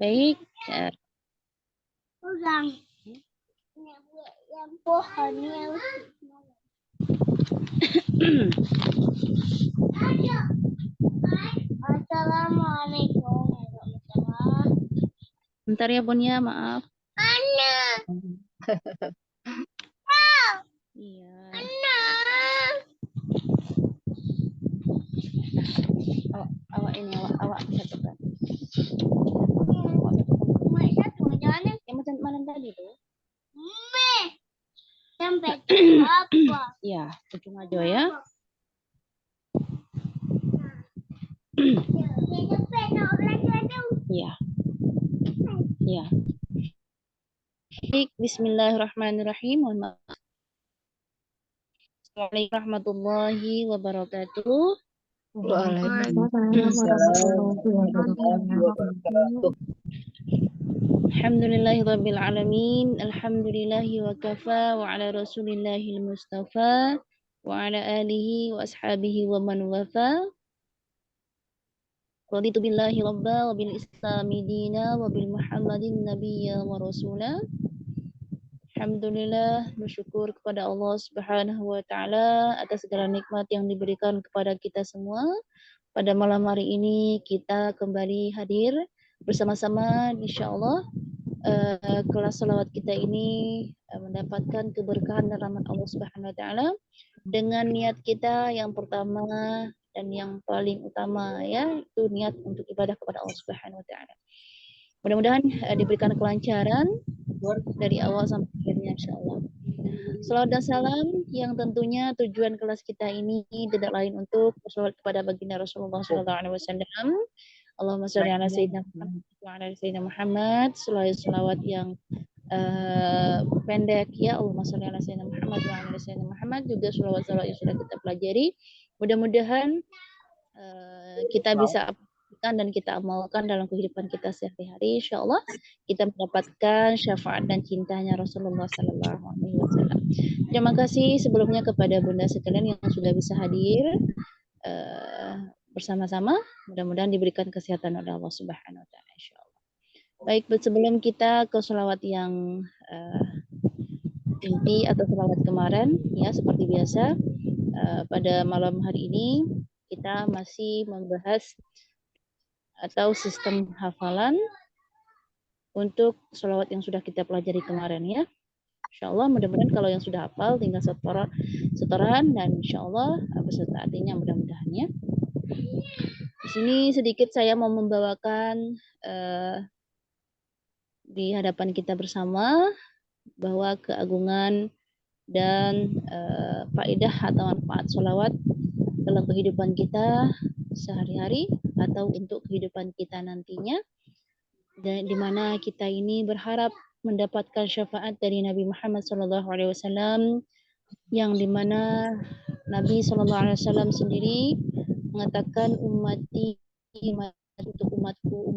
Baik. Ulang. Yang pohonnya. Assalamualaikum warahmatullahi. Bentar ya Bun ya, maaf. Ana. Iya. Ana. Awak ini awak satu kan. Cuma satu jangan. Yang macam malam tadi tuh. Sampai apa? Iya, ujung aja ya. Iya. Iya. Baik, bismillahirrahmanirrahim. Mohon maaf. Assalamualaikum warahmatullahi wabarakatuh. Alhamdulillahirabbil alamin. Alhamdulillahi wa kafa wa ala rasulillahil mustafa wa ala alihi wa ashabihi wa man wafa. Raditu billahi rabba wa bil islami dina wa bil muhammadin nabiyya wa rasula. Alhamdulillah, bersyukur kepada Allah Subhanahu wa taala atas segala nikmat yang diberikan kepada kita semua. Pada malam hari ini kita kembali hadir bersama-sama, insyaallah kelas salawat kita ini mendapatkan keberkahan dan rahmat Allah Subhanahu wa taala dengan niat kita yang pertama dan yang paling utama, ya, itu niat untuk ibadah kepada Allah Subhanahu wa taala. Mudah-mudahan diberikan kelancaran dari awal sampai akhirnya, insyaallah. Salawat dan salam yang tentunya tujuan kelas kita ini tidak lain untuk bersolawat kepada baginda Rasulullah SAW. Allahumma sholli ala sayyidina Muhammad wa ala sayyidina Muhammad. Salawat yang pendek, ya, Allahumma sholli ala sayyidina Muhammad wa ala sayyidina Muhammad. Juga salawat-salawat yang sudah kita pelajari. Mudah-mudahan kita bisa dan kita amalkan dalam kehidupan kita sehari-hari. Insyaallah kita mendapatkan syafaat dan cintanya Rasulullah SAW. Terima kasih sebelumnya kepada Bunda sekalian yang sudah bisa hadir bersama-sama. Mudah-mudahan diberikan kesehatan oleh Allah Subhanahu wa taala, insyaallah. Baik, sebelum kita ke sholawat yang inti atau sholawat kemarin, ya, seperti biasa pada malam hari ini kita masih membahas atau sistem hafalan untuk sholawat yang sudah kita pelajari kemarin, ya. Insyaallah mudah-mudahan kalau yang sudah hafal tinggal setoran dan insyaallah beserta artinya mudah-mudahan, ya. Di sini sedikit saya mau membawakan di hadapan kita bersama bahwa keagungan dan faedah atau manfaat sholawat dalam kehidupan kita sehari-hari atau untuk kehidupan kita nantinya, dan di mana kita ini berharap mendapatkan syafaat dari Nabi Muhammad SAW, yang di mana Nabi SAW sendiri mengatakan ummati untuk umatku.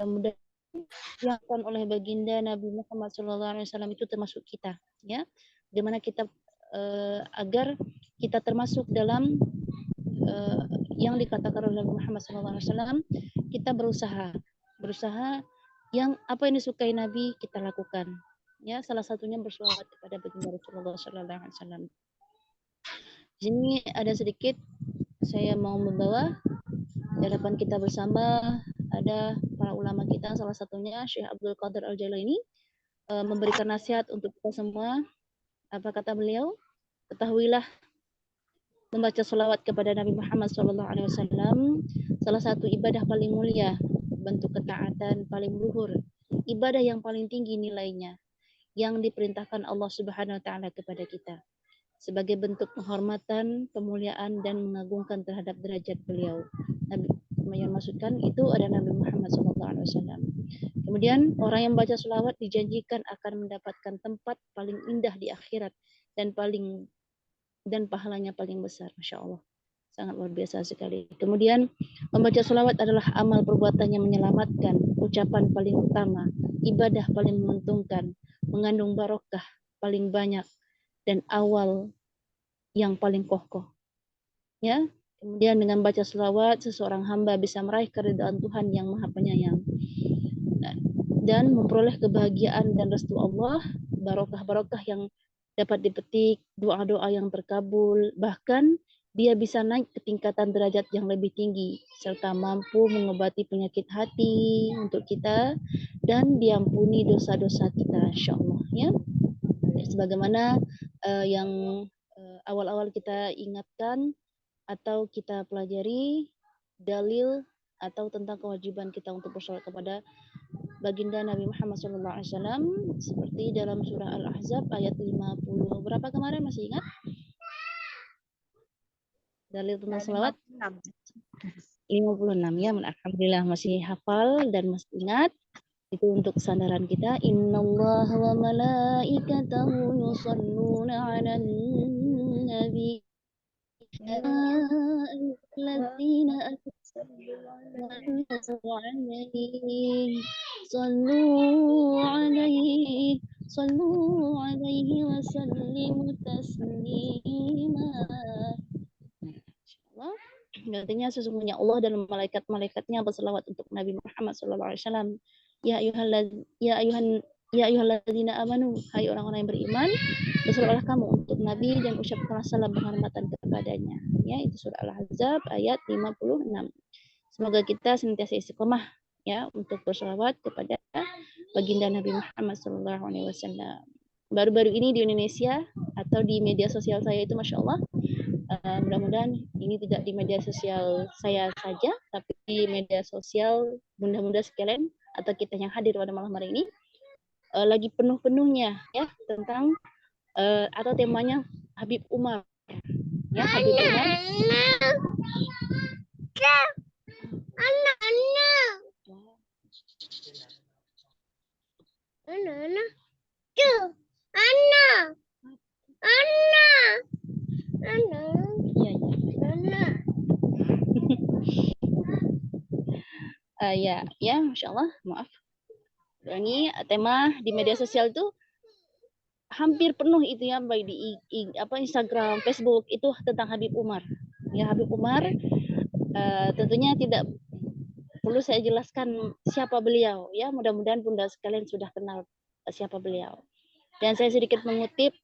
Mudah-mudahan yang dilakukan oleh baginda Nabi Muhammad SAW itu termasuk kita, ya, di mana kita agar kita termasuk dalam yang dikatakan oleh Nabi Muhammad SAW, kita berusaha yang apa yang disukai Nabi kita lakukan, ya, salah satunya berselawat kepada baginda Rasulullah SAW. Di sini ada sedikit saya mau membawa di hadapan kita bersama, ada para ulama kita, salah satunya Syekh Abdul Qadir Al-Jailani, memberikan nasihat untuk kita semua. Apa kata beliau? Ketahuilah, membaca salawat kepada Nabi Muhammad SAW salah satu ibadah paling mulia, bentuk ketaatan paling luhur, ibadah yang paling tinggi nilainya, yang diperintahkan Allah Subhanahu wa taala kepada kita sebagai bentuk penghormatan, pemuliaan dan mengagungkan terhadap derajat beliau. Nabi yang maksudkan itu adalah Nabi Muhammad SAW. Kemudian orang yang baca salawat dijanjikan akan mendapatkan tempat paling indah di akhirat dan pahalanya paling besar. Masya Allah, sangat luar biasa sekali. Kemudian membaca salawat adalah amal perbuatan yang menyelamatkan, ucapan paling utama, ibadah paling menguntungkan, mengandung barokah paling banyak, dan awal yang paling kokoh, ya. Kemudian dengan baca selawat seseorang hamba bisa meraih keridhaan Tuhan yang Maha Penyayang. dan memperoleh kebahagiaan dan restu Allah, barokah-barokah yang dapat dipetik, doa-doa yang terkabul, bahkan dia bisa naik ke tingkatan derajat yang lebih tinggi, serta mampu mengobati penyakit hati untuk kita, dan diampuni dosa-dosa kita, insyaAllah. Ya. Sebagaimana yang awal-awal kita ingatkan atau kita pelajari dalil atau tentang kewajiban kita untuk bersolat kepada baginda Nabi Muhammad SAW seperti dalam surah Al-Ahzab ayat 50 berapa kemarin, masih ingat? Dalil tentang salawat 56 ya, alhamdulillah masih hafal dan masih ingat. Itu untuk kesadaran kita. Innallaha wa malaikatahu yusalluna 'alan nabi ya ayyuhalladzina amanu sallu 'alaihi wa sallimu taslima. Insyaallah. Artinya sesungguhnya Allah dan malaikat-malaikatnya berselawat untuk Nabi Muhammad SAW. Ya ayyuhalladzina amanu, hai orang-orang yang beriman, berselawatlah kamu untuk Nabi dan ucapkanlah salam penghormatan kepadanya. Ya, itu surah Al-Ahzab ayat 56. Semoga kita senantiasa istiqomah ya untuk berselawat kepada baginda Nabi Muhammad SAW. Baru-baru ini di Indonesia atau di media sosial saya itu, masya Allah, mudah-mudahan ini tidak di media sosial saya saja, tapi di media sosial bunda-bunda sekalian atau kita yang hadir pada malam hari ini lagi penuh-penuhnya ya tentang atau temanya Habib Umar. Ya, Habib Umar. Ya, masya Allah, maaf. Ini tema di media sosial itu hampir penuh itu ya, baik di Instagram, Facebook itu tentang Habib Umar. Ya, Habib Umar tentunya tidak perlu saya jelaskan siapa beliau ya. Mudah-mudahan bunda sekalian sudah kenal siapa beliau. Dan saya sedikit mengutip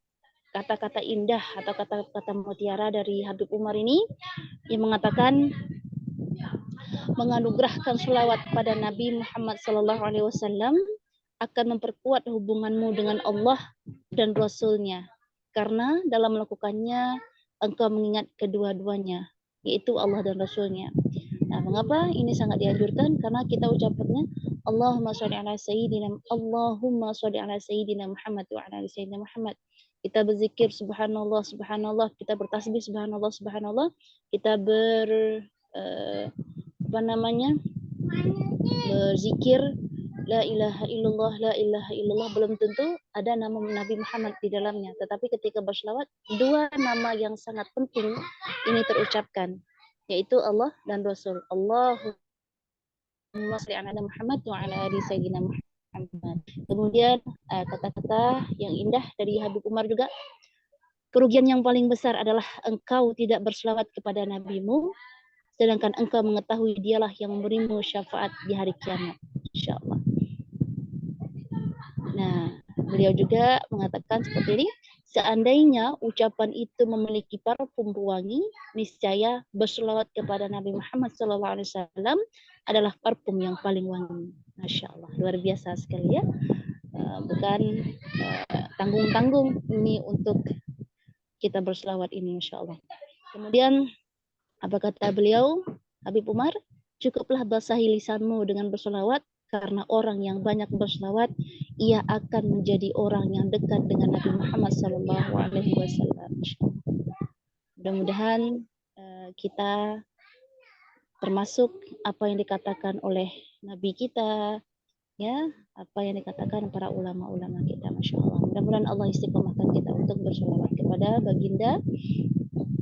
kata-kata indah atau kata-kata mutiara dari Habib Umar ini yang mengatakan, menganugerahkan selawat pada Nabi Muhammad SAW akan memperkuat hubunganmu dengan Allah dan Rasul-Nya, karena dalam melakukannya engkau mengingat kedua-duanya, yaitu Allah dan Rasul-Nya. Nah, mengapa ini sangat dianjurkan? Karena kita ucapkannya Allahumma sholli ala sayyidina Muhammad wa ala ali sayyidina Muhammad. Kita berzikir subhanallah subhanallah, kita bertasbih subhanallah subhanallah, kita berzikir la ilaha illallah, belum tentu ada nama Nabi Muhammad di dalamnya, tetapi ketika berselawat dua nama yang sangat penting ini terucapkan, yaitu Allah dan Rasul. Allahumma sholli ala Muhammad wa ala ali sayyidina Muhammad. Kemudian kata-kata yang indah dari Habib Umar juga, kerugian yang paling besar adalah engkau tidak berselawat kepada nabimu, sedangkan engkau mengetahui dialah yang memberimu syafaat di hari kiamat, insyaallah. Nah, beliau juga mengatakan seperti ini, seandainya ucapan itu memiliki parfum wangi, niscaya berselawat kepada Nabi Muhammad SAW adalah parfum yang paling wangi. Masya Allah, luar biasa sekali ya. Bukan tanggung-tanggung ini untuk kita berselawat ini, insya Allah. Kemudian apa kata beliau, Habib Umar, cukuplah basahi lisanmu dengan berselawat, karena orang yang banyak berselawat, ia akan menjadi orang yang dekat dengan Nabi Muhammad SAW. Mudah-mudahan kita termasuk apa yang dikatakan oleh Nabi kita, ya, apa yang dikatakan para ulama-ulama kita, masya Allah. Mudah-mudahan Allah istiqomahkan kita untuk berselawat kepada baginda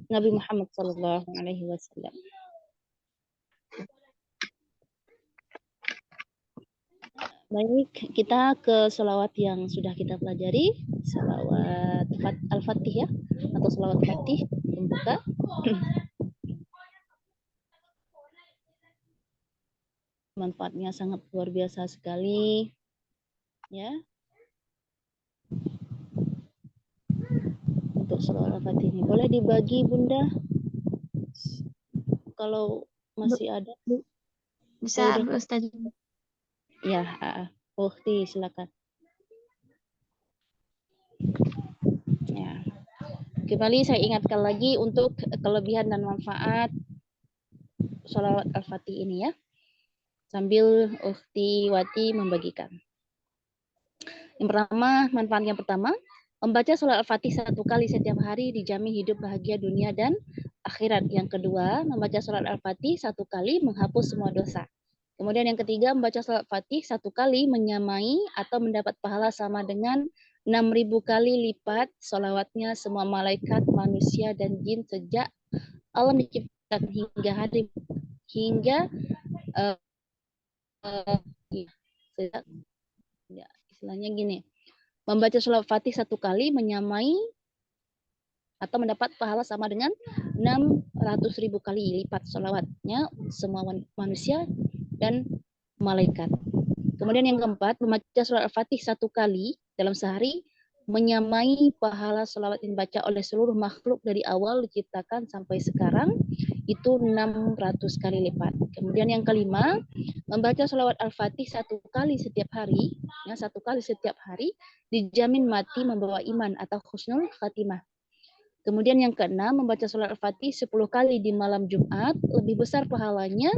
Nabi Muhammad SAW. Baik, kita ke selawat yang sudah kita pelajari, selawat Al-Fatih ya, atau selawat Fatih pembuka. Manfaatnya sangat luar biasa sekali. ya, untuk sholawat al-fatih ini. Boleh dibagi Bunda kalau masih ada. Bisa, Udah. Bu Ustaz. Ya, Ukti silakan. Ya. Kembali saya ingatkan lagi untuk kelebihan dan manfaat sholawat al-fatih ini ya. Sambil Ukti Wati membagikan. Yang pertama, manfaat yang pertama, membaca sholawat al-fatih 1 kali setiap hari dijamin hidup bahagia dunia dan akhirat. Yang kedua, membaca sholawat al-fatih 1 kali menghapus semua dosa. Kemudian yang ketiga, membaca sholawat al-fatih 1 kali menyamai atau mendapat pahala sama dengan 6.000 kali lipat sholawatnya semua malaikat, manusia, dan jin sejak alam diciptakan hingga ya, istilahnya gini, membaca sholawat fatih 1 kali menyamai atau mendapat pahala sama dengan 600.000 kali lipat sholawatnya semua manusia dan malaikat. Kemudian yang keempat, membaca sholawat al-fatih 1 kali dalam sehari menyamai pahala sholawat yang dibaca oleh seluruh makhluk dari awal diciptakan sampai sekarang itu 600 kali lipat. Kemudian yang kelima, membaca sholawat al-fatih 1 kali setiap hari, ya 1 kali setiap hari dijamin mati membawa iman atau husnul khatimah. Kemudian yang keenam, membaca sholawat al-fatih 10 kali di malam Jumat lebih besar pahalanya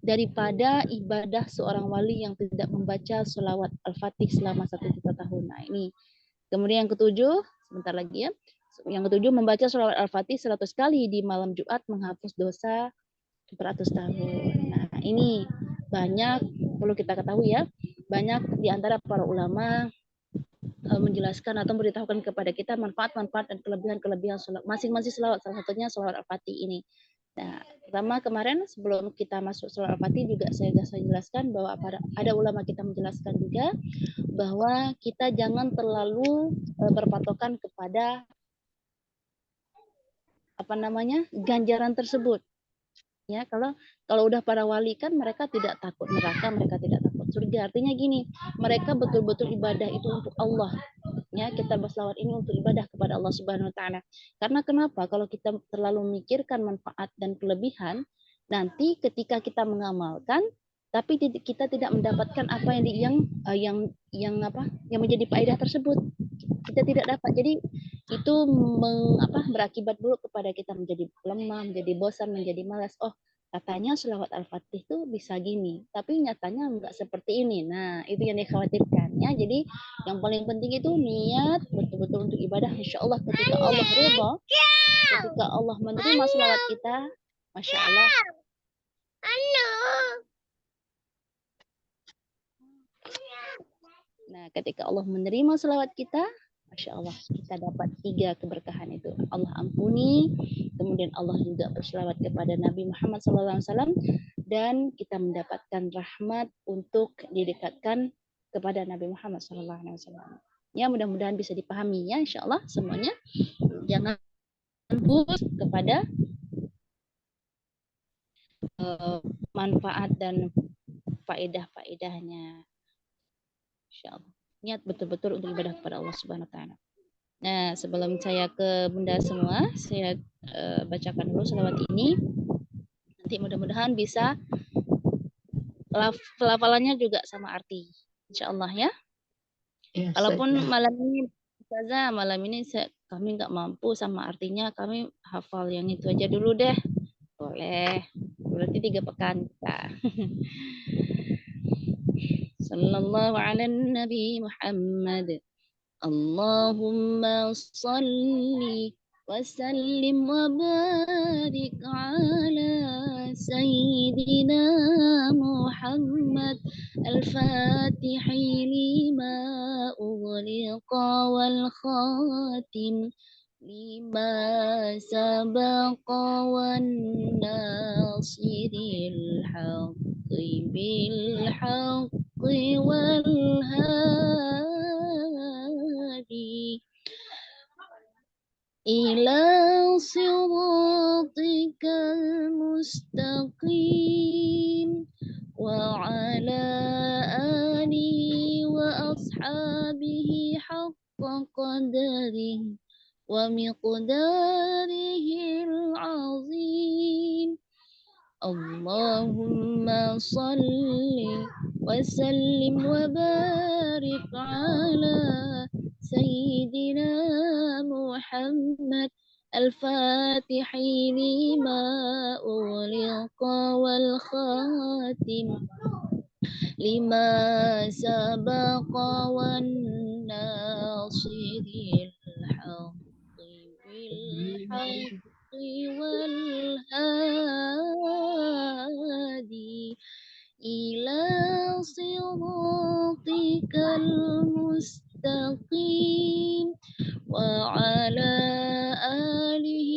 daripada ibadah seorang wali yang tidak membaca sholawat al-fatih selama 1 juta tahun. Nah ini. Kemudian yang ketujuh, sebentar lagi ya. Yang ketujuh, membaca sholawat al-fatih 100 kali di malam Jumat menghapus dosa 100 tahun. Nah ini banyak perlu kita ketahui ya. Banyak di antara para ulama menjelaskan atau memberitahukan kepada kita manfaat-manfaat dan kelebihan-kelebihan masing-masing sholawat, salah satunya sholawat al-fatih ini. Nah, pertama kemarin sebelum kita masuk sholawat al-fatih juga saya jelaskan bahwa ada ulama kita menjelaskan juga bahwa kita jangan terlalu berpatokan kepada ganjaran tersebut. Ya, kalau udah para wali kan mereka tidak takut neraka, mereka tidak takut surga. Artinya gini, mereka betul-betul ibadah itu untuk Allah. Ya, kita berselawat ini untuk ibadah kepada Allah Subhanahu wa taala. Karena kenapa? Kalau kita terlalu memikirkan manfaat dan kelebihan, nanti ketika kita mengamalkan tapi kita tidak mendapatkan apa yang menjadi faedah tersebut. Kita tidak dapat. Jadi itu berakibat buruk kepada kita, menjadi lemah, menjadi bosan, menjadi malas. Oh, katanya sholawat al-fatih itu bisa gini, tapi nyatanya enggak seperti ini. Nah, itu yang dikhawatirkan ya. Jadi yang paling penting itu niat betul-betul untuk ibadah. Insya Allah ketika Allah ridha, ketika Allah menerima sholawat kita, masya Allah. Nah, ketika Allah menerima sholawat kita, masya Allah, kita dapat 3 keberkahan itu. Allah ampuni, kemudian Allah juga berselawat kepada Nabi Muhammad SAW, dan kita mendapatkan rahmat untuk didekatkan kepada Nabi Muhammad SAW. Ya, mudah-mudahan bisa dipahami ya, insya Allah semuanya. Jangan fokus kepada manfaat dan faedah-faedahnya. Insya Allah. Niat betul-betul untuk ibadah kepada Allah Subhanahu wa taala. Nah, sebelum saya ke Bunda semua, saya bacakan dulu selawat ini. Nanti mudah-mudahan bisa pelafalannya juga sama arti. Insya Allah ya. Ya, Walaupun malam ini kami nggak mampu sama artinya, kami hafal yang itu aja dulu deh. Boleh. Berarti 3 pekan kita. Sallallahu ala Nabi Muhammad. Allahumma salli وسلم وبارك على سيدنا محمد الفاتح لما أغلق والخاتم لما سبق والناصر الحق بالحق والهادي إلى صراطك المستقيم وعلى آله وأصحابه قدره ومقداره العظيم. اللهم صل وسلم وبارك على سيدنا محمد الفاتح لما أغلق والخاتم لما سبق والناصر الحق بالحق والهادي إلى صراطك المستقيم وعلى آله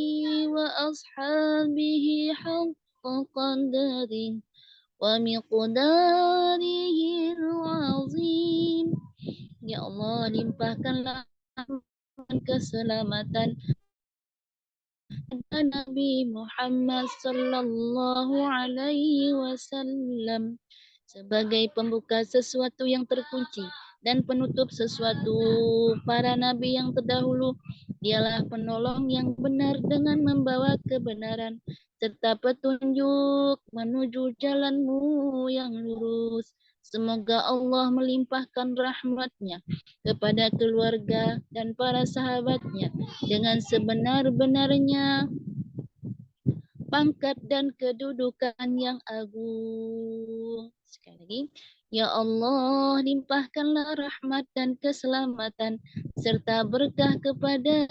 وأصحابه حق قدره ومقداره العظيم. Ya Allah, limpahkanlah keselamatan Nabi Muhammad sallallahu alaihi wasallam sebagai pembuka sesuatu yang terkunci dan penutup sesuatu para nabi yang terdahulu. Dialah penolong yang benar dengan membawa kebenaran serta petunjuk menuju jalan-Mu yang lurus. Semoga Allah melimpahkan rahmat-Nya kepada keluarga dan para sahabat-Nya dengan sebenar-benarnya pangkat dan kedudukan yang agung. Sekali lagi, ya Allah, limpahkanlah rahmat dan keselamatan serta berkah kepada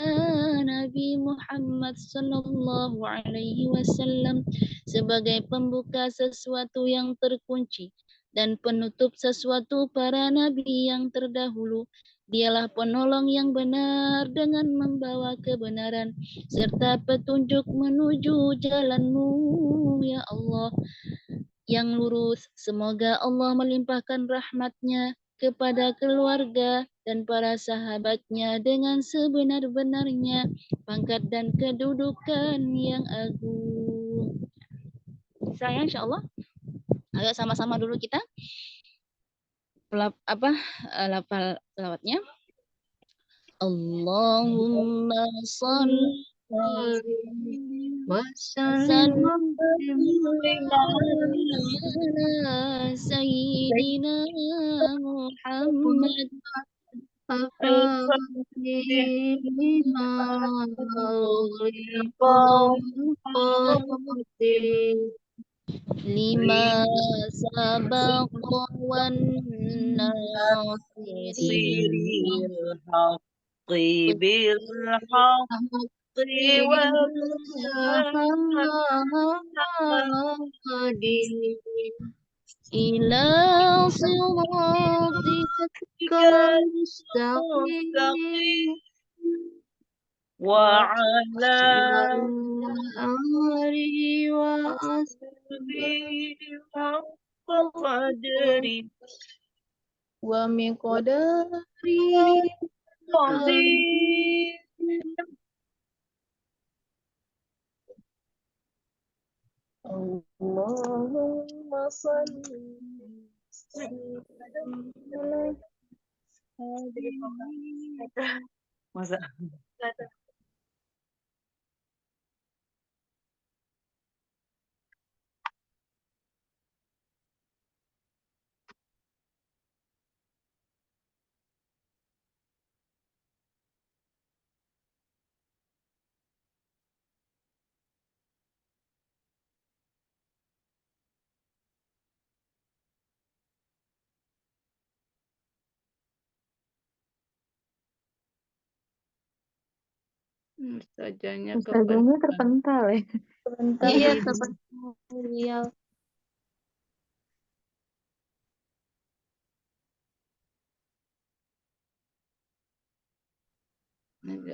Nabi Muhammad sallallahu alaihi wasallam sebagai pembuka sesuatu yang terkunci dan penutup sesuatu para nabi yang terdahulu. Dialah penolong yang benar dengan membawa kebenaran serta petunjuk menuju jalan-Mu, ya Allah, yang lurus. Semoga Allah melimpahkan rahmat-Nya kepada keluarga dan para sahabat-Nya dengan sebenar-benarnya pangkat dan kedudukan yang agung. Saya insya Allah. Ayo sama-sama dulu kita lafal selawatnya. Allahumma sholli wasallim ala sayyidina Muhammad lima sabaqa wan nasiril haqqi bil haqqi والهادي إلى صراطك المستقيم وعلى آله وصحبه حق قدره ومقداره عظيم. اللهم صل Masa Ustazahnya terpental ya. Iya, Terpental.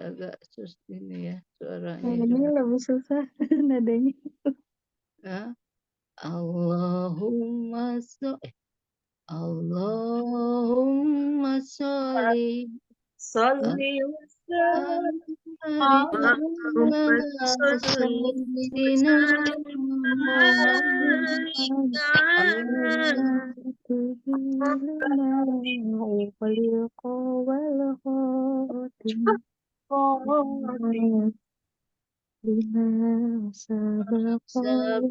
agak sus ini ya suaranya. Ini lebih susah nadanya. Ya. Allahumma sholli salli Sayyidina Muhammad Lima Sabaqan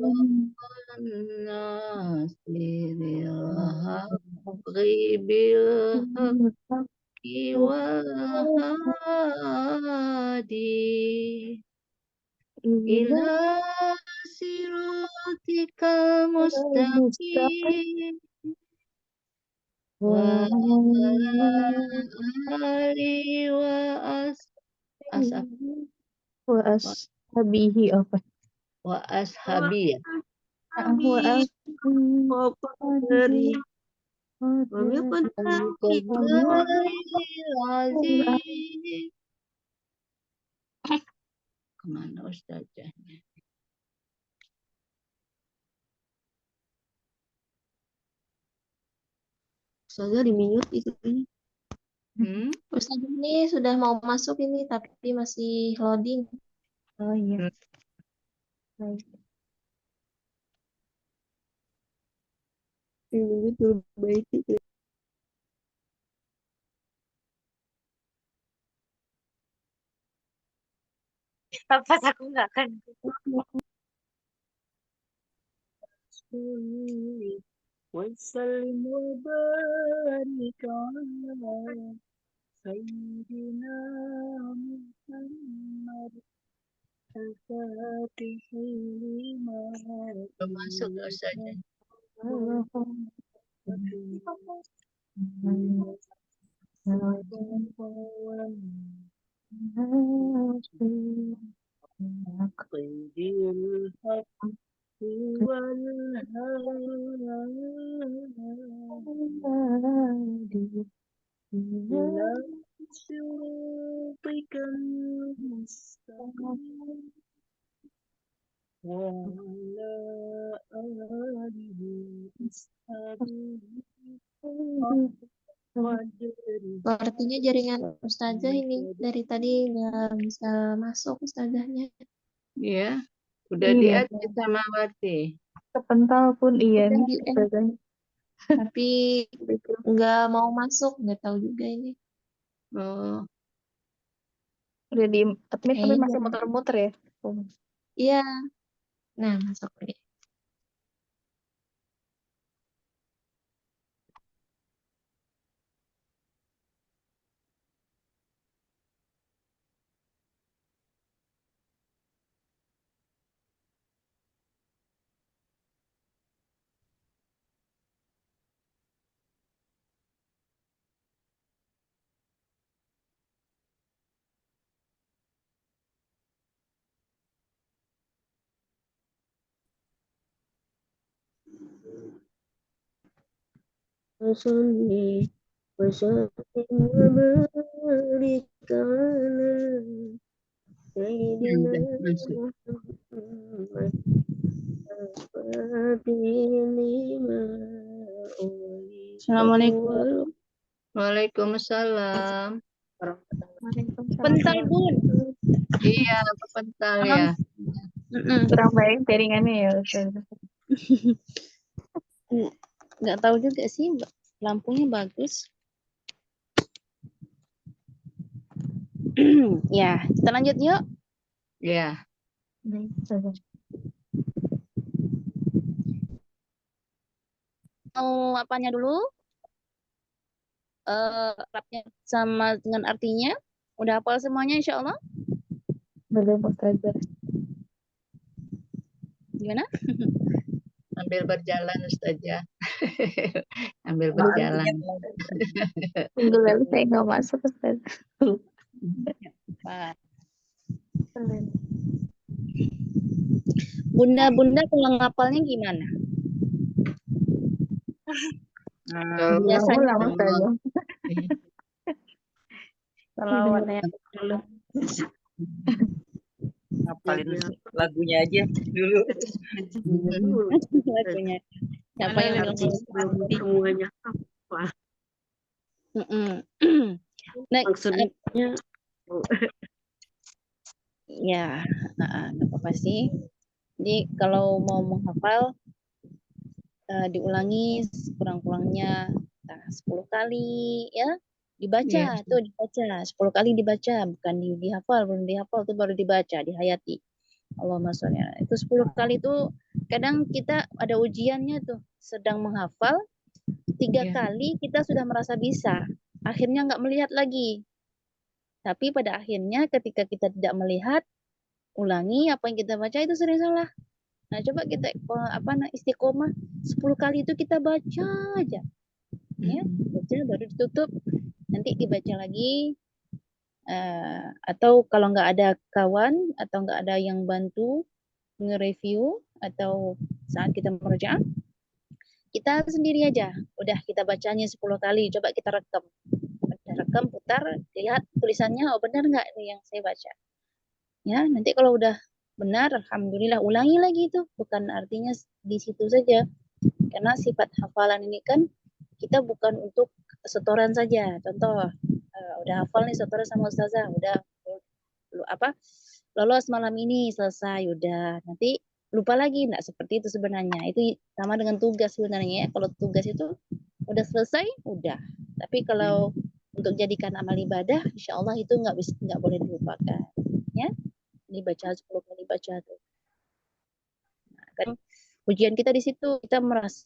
nasiril haqqi bil haqqi wal hadi ila siratikal mustaqim wa alihi ashabi wa ashabihi apa? wa ashabi ya. Wa dari Qadaril azim. Kemana ustazahnya? Ustazah di mute itu ini. Ustazah ini sudah mau masuk ini tapi masih loading. Oh iya. Baik. Ini perbaiki. Pas aku nggak akan. Wassalim wa barik ala sayyidina Muhammad al-Fatihi lima Belum masuk ustazah. Qidil haqqi wal hadi ila siratikal mustaqim wa ala alihi Sepertinya jaringan Ustazah ini dari tadi nggak bisa masuk Ustazahnya. Iya, udah Iya. di-add sama Wati. Kepental pun iya Udah nih. di-add. Ustazah. Tapi nggak mau masuk, nggak tahu juga ini. Oh, Udah di admit tapi Kayaknya masih jangan. muter-muter ya. Iya. Nah, masuk nih. Wasalli wasallim wa barik ala sayyidina masuk. Muhammad al-Fatihi lima Assalamualaikum. Waalaikumsalam. Pental Bun. Iya, kepental ya. Kurang baik jaringannya ya Ustazah. Nggak tahu juga sih, lampunya bagus. Ya, kita lanjut yuk. Iya. Baik, Ustazah. Mau apanya dulu? Rapnya sama dengan artinya. Udah hafal semuanya insya Allah? Belum Ustazah. Gimana? Sambil berjalan ustazah. Sambil berjalan. Minggu lalu saya nggak masuk Ustazah. Pak. Bunda-bunda kalau ngapalnya gimana? Biasanya Ulang Ustazah. Salawat Dengerin dulu. Hafalin lagunya aja dulu. lagunya. Siapa yang Artis semuanya apa? Next, Maksudnya ya, nggak apa-apa sih. Jadi kalau mau menghafal diulangi sekurang-kurangnya 10 kali ya. Dibaca Iya. tuh, dibaca 10 kali dibaca, bukan dihafal, belum dihafal tuh baru dibaca, dihayati. Allahumma sholli ala. Itu 10 kali tuh kadang kita ada ujiannya tuh, sedang menghafal 3 Iya. kali kita sudah merasa bisa. Akhirnya nggak melihat lagi. Tapi pada akhirnya ketika kita tidak melihat, ulangi apa yang kita baca itu sering salah. Nah, coba kita istiqomah 10 kali itu kita baca aja. Ya, baca baru ditutup, nanti dibaca lagi. Atau kalau nggak ada kawan atau nggak ada yang bantu nge-review atau saat kita merujaah, kita sendiri aja. Udah kita bacanya 10 kali, coba kita rekam. Kita rekam, putar, lihat tulisannya, oh benar nggak nih yang saya baca. Ya, nanti kalau udah benar, alhamdulillah, ulangi lagi itu. Bukan artinya di situ saja. Karena sifat hafalan ini kan kita bukan untuk setoran saja. Contoh, udah hafal nih setoran sama ustazah, udah lolos malam ini selesai, udah nanti lupa lagi. Nggak seperti itu sebenarnya. Itu sama dengan tugas sebenarnya ya. Kalau tugas itu udah selesai, udah. Tapi kalau untuk jadikan amal ibadah, insya Allah itu nggak boleh dilupakan. Ya, dibaca 10 kali baca tuh. Nah, kan ujian kita di situ, kita merasa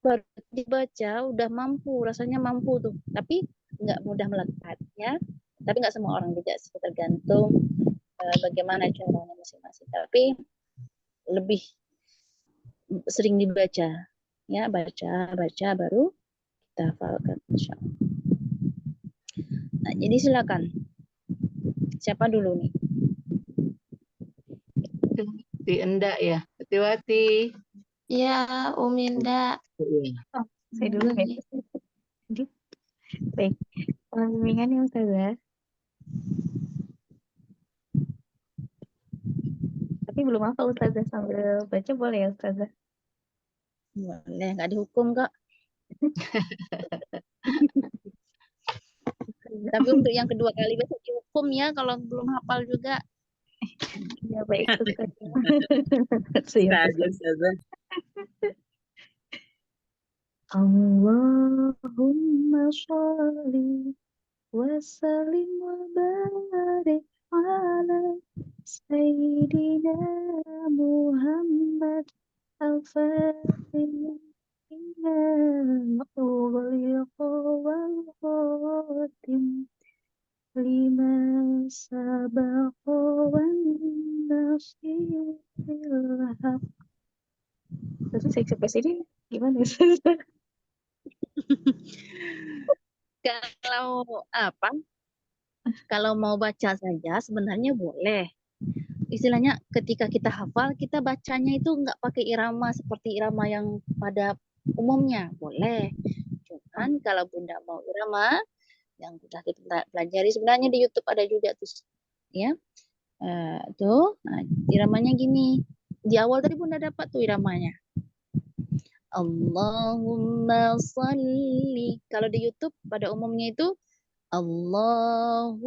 baru dibaca udah mampu, rasanya mampu tuh, tapi nggak mudah melekat ya. Tapi nggak semua orang juga, tergantung bagaimana caranya masing-masing. Tapi lebih sering dibaca ya, baca baru kita hafalkan insyaallah. Nah, jadi silakan, siapa dulu nih? Di Enda ya, Wati. Ya, Uminda. Oh, saya dulu ya. Baik, bimbingan ya Ustazah. Tapi belum hafal Ustazah, sambil baca boleh ya Ustazah? Boleh, nggak dihukum kak. Tapi untuk yang kedua kali besok dihukum ya kalau belum hafal juga. Ya baik Ustazah. Saja, Ustazah. Allahumma sholli wa sallim wa barik ala Sayyidina Muhammad al-Fatih أغلق والخاتم لما سبق والنصير الحق. Terus ekspresi ini gimana? Kalau mau baca saja sebenarnya boleh. Istilahnya ketika kita hafal, kita bacanya itu nggak pakai irama seperti irama yang pada umumnya, boleh. Cuman kalau Bunda mau irama yang sudah kita pelajari, sebenarnya di YouTube ada juga tuh ya. Iramanya gini. Di awal tadi Bunda dapat tuh iramanya. Allahumma sholli. Kalau di YouTube pada umumnya itu Allahumma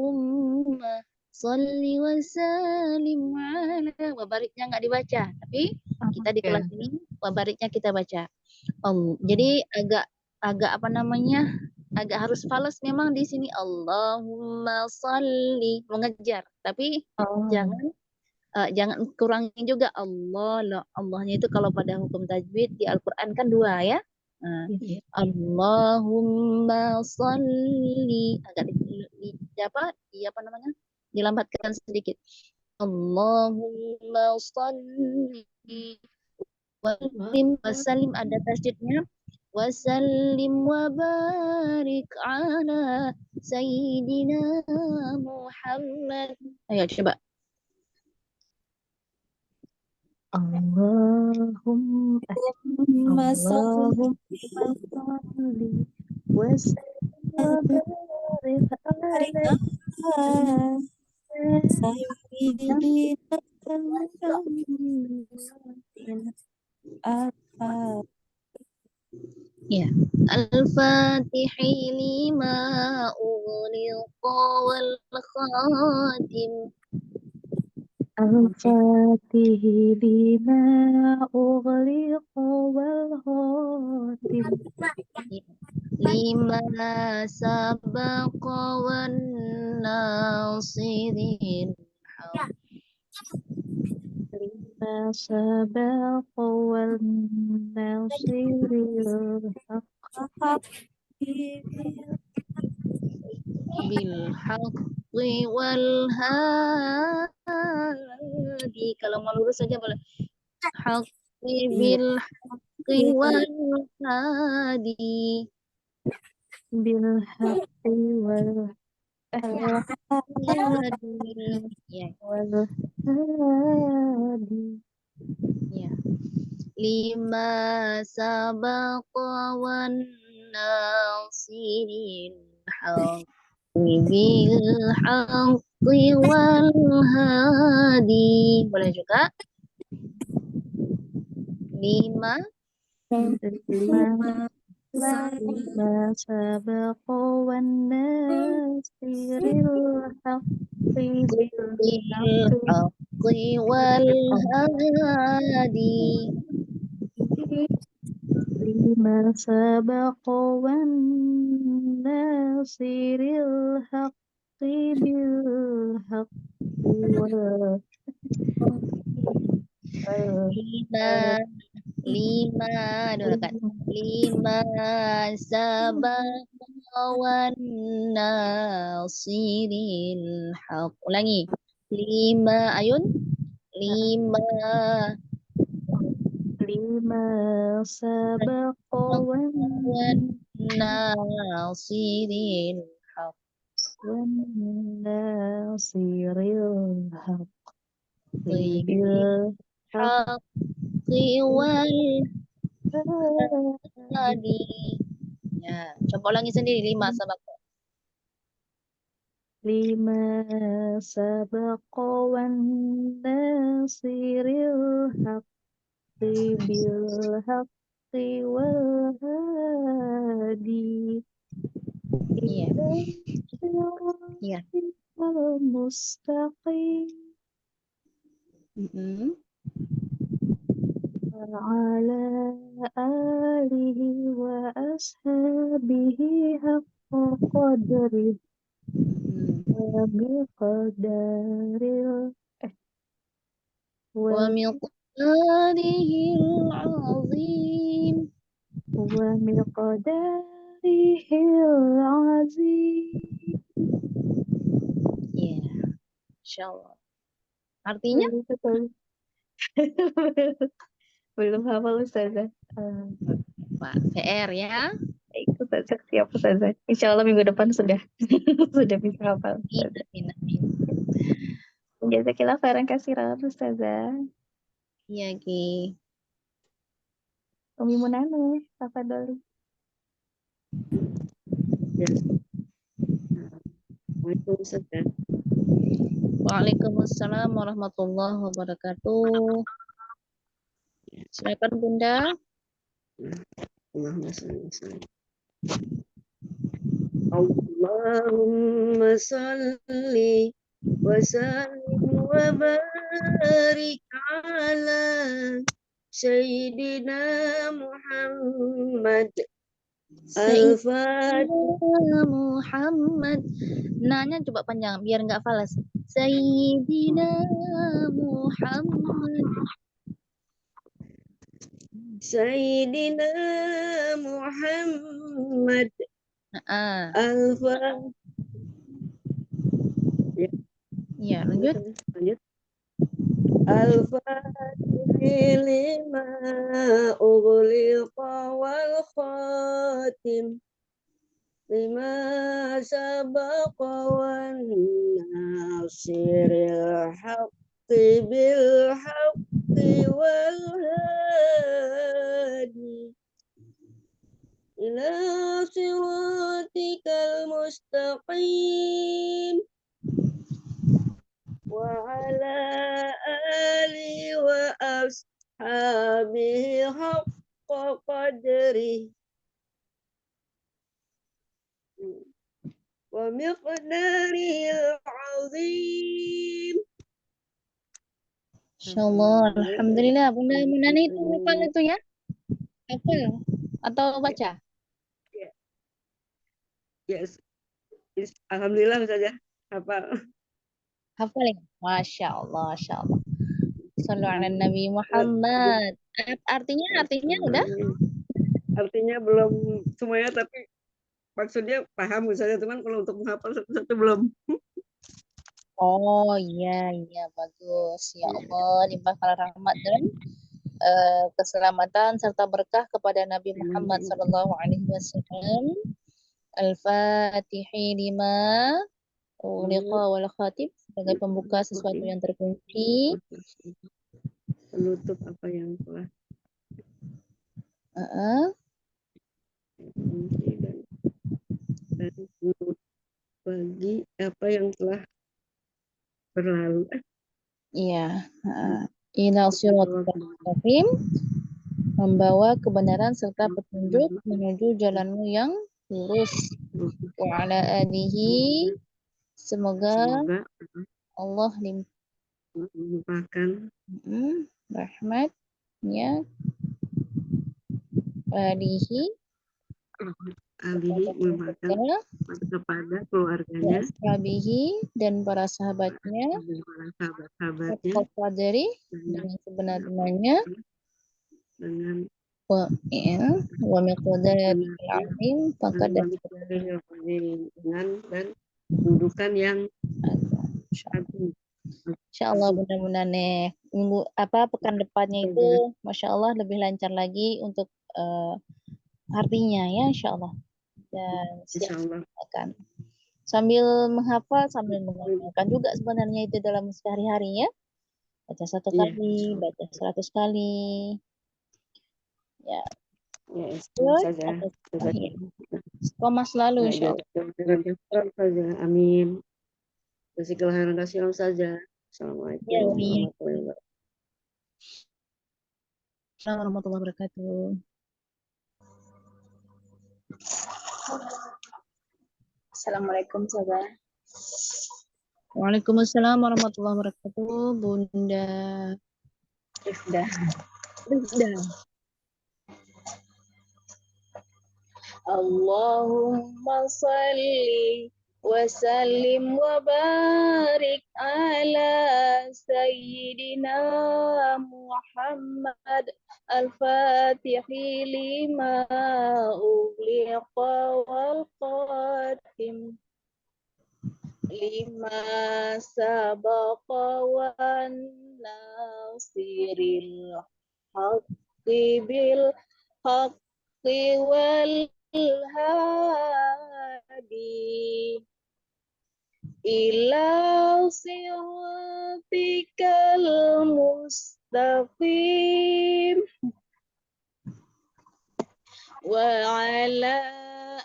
sholli wa sallim ala. Wabariknya nggak dibaca, tapi kita di kelas ini wabariknya kita baca. Jadi agak agak harus falas memang di sini Allahumma sholli, mengejar, tapi jangan kurangi juga Allahnya itu. Kalau pada hukum tajwid di Al-Qur'an kan 2 ya. Allahumma sholli, agak dilambatkan sedikit. Allahumma sholli wa sallim, ada tasydidnya, wa sallim wa barik ala sayyidina Muhammad. Ayo coba. Allahumma sholli wa sallim wa barik ala sayyidina Ya, Al-Fatihi lima ughliqa wal khatim الفاتح لما أغلق والخاتم لما سبق والناصر الحق لما سبق والناصر الحق بالحق والهادي. Kalau mau lurus saja boleh. Haq بالحق والهادي. بالحق والهادي Ya, والهادي ya. Lima sabaqa wan nasirin haq bil haqqi wal hadi. Boleh juga. Lima لما سبق والناصر الحق بالحق haqqi wal hadi. لما سبق والناصر الحق بالحق Lima dua kan. Lima sabaqa wan nasiril haq. Ulangi. Lima Ayun. Lima لما سبق nasiril haq. والناصر الحق Haq wal hadi. Ya, coba ulangi sendiri. Lima sabaqa. لما سبق والناصر الحق بالحق والهادي Iya. إلى Iya. صراط المستقيم وعلى آله وأصحابه حق قدره وبقدر ومقداره العظيم. ومقداره العظيم. Ya, insyaallah. Artinya? Belum hafal Ustazah. Pak PR ya. Ustazah, siap Ustazah. Insya Allah minggu depan sudah sudah bisa hafal. Amin, amin. Jazakillah khairan kasiran Ustazah. Iya, Ki. Umi Munane, tafadholi. Waalaikumsalam warahmatullahi wabarakatuh. Silakan Bunda. Allahumma salli wa sallim wa barik ala Sayyidina Muhammad Sayyidina Muhammad. Nanya coba panjang biar nggak falas. Sayyidina Muhammad. Sayyidina Muhammad Ya, lanjut. Al-Fatih lima ughliqa wal khatim lima sabaqa wan nasiril haqqi bil haqqi wal hadi ila siratikal mustaqim wa ala alihi wa ashabihi haqqa qadri wa miqdarihi al-azim. Insyaallah, alhamdulillah. Bunda Nani itu hafal itu ya? Hafal atau baca? Yes. Alhamdulillah saja hafal. Hafal ya? Masya Allah, Masya Allah. Sallu ala Nabi Muhammad. Artinya udah? Artinya belum semuanya, tapi maksudnya paham misalnya, teman kalau untuk menghafal satu-satu belum. Oh iya, bagus. Ya Allah, limpahkan rahmat dan keselamatan serta berkah kepada Nabi Muhammad SAW. Al-Fatihi lima uliqa wal khatib, sebagai pembuka sesuatu yang terkunci. Penutup apa yang telah terkunci dan penutup bagi apa yang telah berlalu. Iya. Ila siratal mustaqim, membawa kebenaran serta petunjuk menuju jalanmu yang lurus. Wa ala alihi, semoga Allah limpahkan rahmatnya alihi melimpahkan kepada keluarganya, ashabihi, dan para sahabatnya, dan para sahabat-sahabatnya, qadari, dengan sebenar-benarnya, dengan wa miqdaril azim, dengan dan kedudukan yang agung. Insyaallah benar-benar nih pekan depannya itu Masya Allah lebih lancar lagi untuk artinya ya, Insyaallah. Dan akan sambil menghafal sambil mengamalkan juga sebenarnya itu dalam sehari-hari ya. Baca 1 kali, baca 100 kali. Ya. Saja. Istiqomah selalu insyaallah. Amin. Segala kasih saja. Assalamualaikum warahmatullahi wabarakatuh. Assalamualaikum sahabat. Waalaikumsalam warahmatullahi wabarakatuh, Bunda Rifda. Allahumma salli wa sallim wa barik ala sayyidina Muhammad al-Fatihi lima ughliqa wal khatim lima sabaqa wan nasiril haqqi bil haqqi wal hadi ila siratikal mustaqim wa ala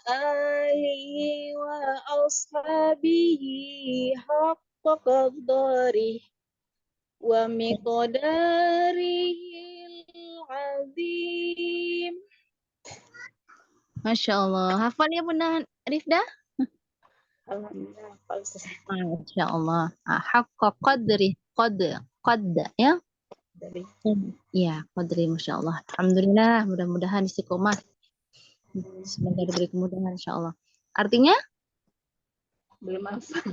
alihi wa ashabihi haqqa qadari wa miqdarihil azim. Masya Allah. Hafal ya Bunda Rifda? Alhamdulillah hafal. Masya Allah. Haqqa qadri. Qad ya? Ya, qadri. Masya Allah. Alhamdulillah. Mudah-mudahan istiqomah. Semoga diberi kemudahan insya Allah. Artinya? Belum hafal.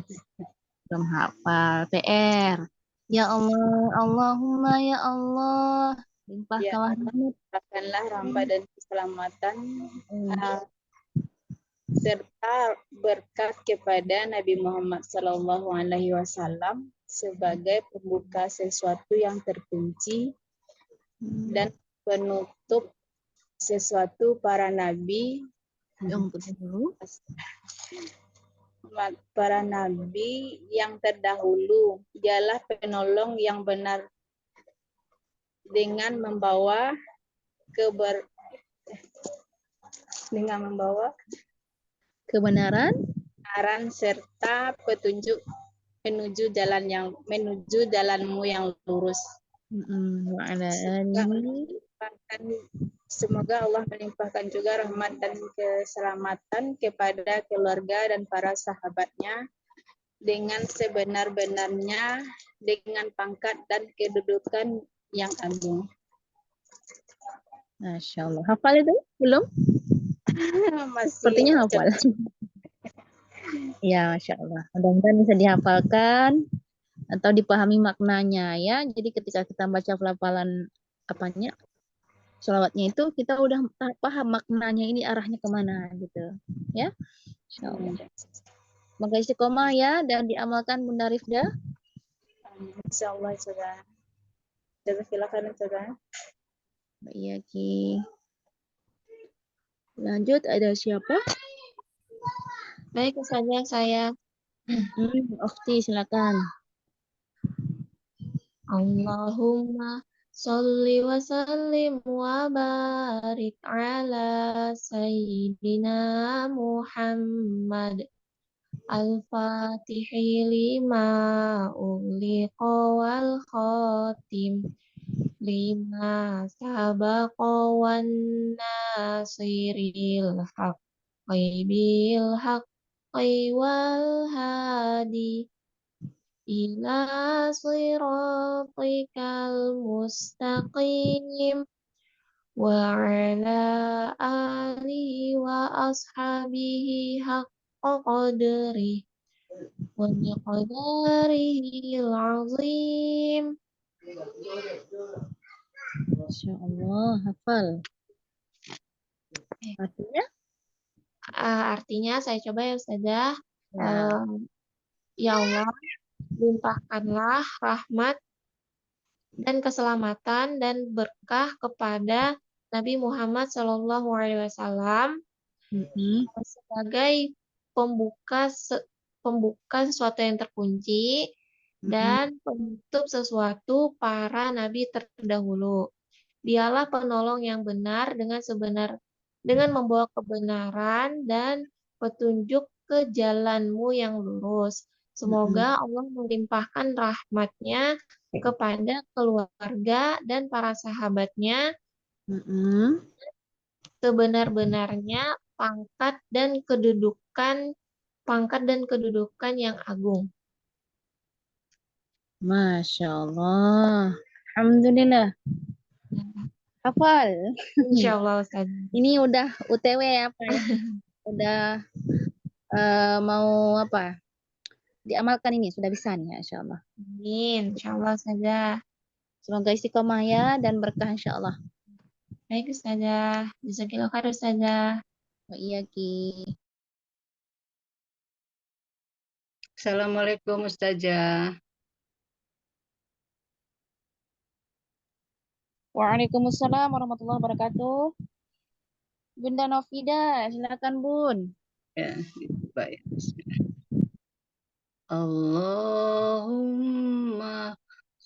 Belum hafal. PR. Ya Allah, Allahumma ya Allah. Limpahkanlah rahmat dan keselamatan serta berkat kepada Nabi Muhammad SAW sebagai pembuka sesuatu yang terkunci dan penutup sesuatu para nabi yang terdahulu. Dialah penolong yang benar dengan membawa kebenaran serta petunjuk menuju jalanmu yang lurus. Semoga Allah melimpahkan juga rahmat dan keselamatan kepada keluarga dan para sahabatnya dengan sebenar-benarnya dengan pangkat dan kedudukan yang agung. Masya Allah. Hafal itu? Belum? Masih Sepertinya hafal. Ya, Masya Allah. Mudah-mudahan bisa dihafalkan atau dipahami maknanya ya. Jadi ketika kita baca pelafalan apanya, sholawatnya itu kita udah paham maknanya ini arahnya kemana gitu. Ya, Insya Allah. Semoga istiqomah ya dan diamalkan Bunda Rifda. Insyaallah sudah. Silakan sudah. Iya Ki. Lanjut ada siapa? Baik, Ustazah, saya. Ukhti silakan. Allahumma sholli wa sallim wa barik ala Sayyidina Muhammad al-Fatihi lima ughliqa wal khatim lima sabaqa wan nasiril haqqi bil haqqi wal hadi ila siratikal mustaqim wa ala alihi wa ashabihi haqqa qadri wa miqdarihi al-azim. Masya Allah, hafal. Artinya? Artinya saya coba ya Ustazah. Ya Allah, limpahkanlah rahmat dan keselamatan dan berkah kepada Nabi Muhammad SAW sebagai pembuka sesuatu yang terkunci dan penutup sesuatu para nabi terdahulu. Dialah penolong yang benar dengan membawa kebenaran dan petunjuk ke jalanmu yang lurus. Semoga Allah melimpahkan rahmat-Nya kepada keluarga dan para sahabatnya sebenar-benarnya pangkat dan kedudukan yang agung. Masya Allah. Alhamdulillah. Hafal. Insya Allah Ustaz. Ini udah UTW apa ya? Udah mau apa? Diamalkan ini sudah bisa nih ya Insya Allah. Amin. Insya Allah Ustazah. Semoga istiqomah ya dan berkah Insya Allah. Baik Ustazah. Jazakallahu khair Ustazah. Wa iya Ki. Assalamualaikum Ustazah. Waalaikumsalam warahmatullahi wabarakatuh. Bunda Novida, silakan Bun. Ya, baik. Allahumma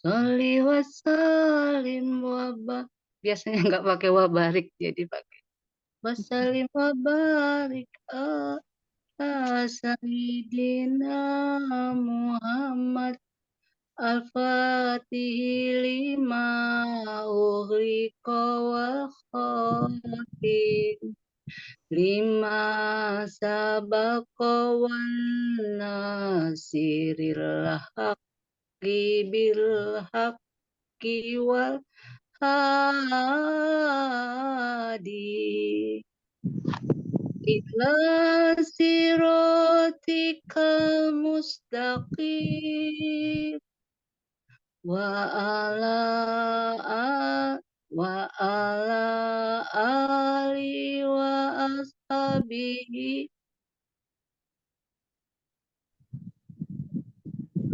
sholli wa sallim wa barik. Biasanya nggak pakai wa barik, jadi pakai wa sallim wa barik ala Sayyidina Muhammad al-Fatihi lima ughliqa wal khatim lima sabaqa wan nasiril haqqi bil haqqi wal hadi ila siratikal mustaqim wa ala ali wa ashabihi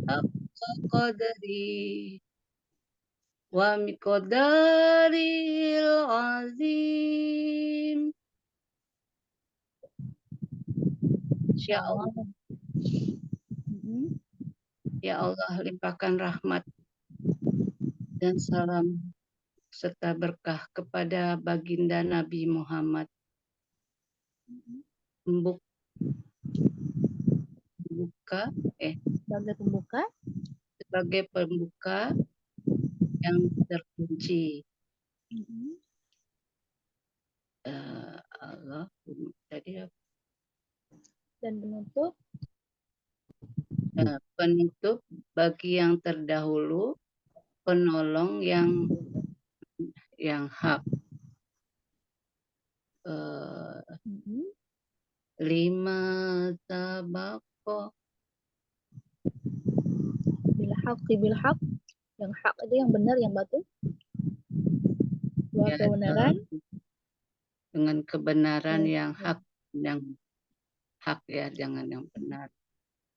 haqqa qadri wa miqdaril azim. Ya Allah, ya Allah, limpahkan rahmat dan salam serta berkah kepada baginda Nabi Muhammad, sebagai pembuka yang terkunci. Allah tadi Dan penutup penutup bagi yang terdahulu, penolong yang hak. 5 tabaqo. Bil haq, yang hak itu yang benar, yang betul. Dua Ya, kebenaran. dengan kebenaran Ya. yang hak ya, jangan yang benar.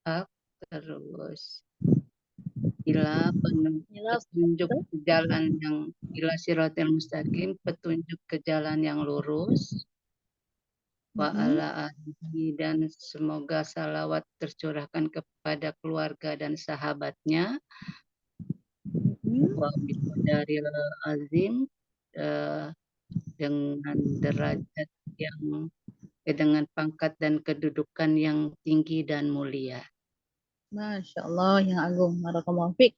Hak, terus ila petunjuk ke jalan yang ila siratal mustaqim, petunjuk ke jalan yang lurus. Wa ala alihi, dan semoga salawat tercurahkan kepada keluarga dan sahabatnya. Wa biqadaril azim, dengan derajat yang dengan pangkat dan kedudukan yang tinggi dan mulia. Masya Allah yang agung. Barakallahu fiik.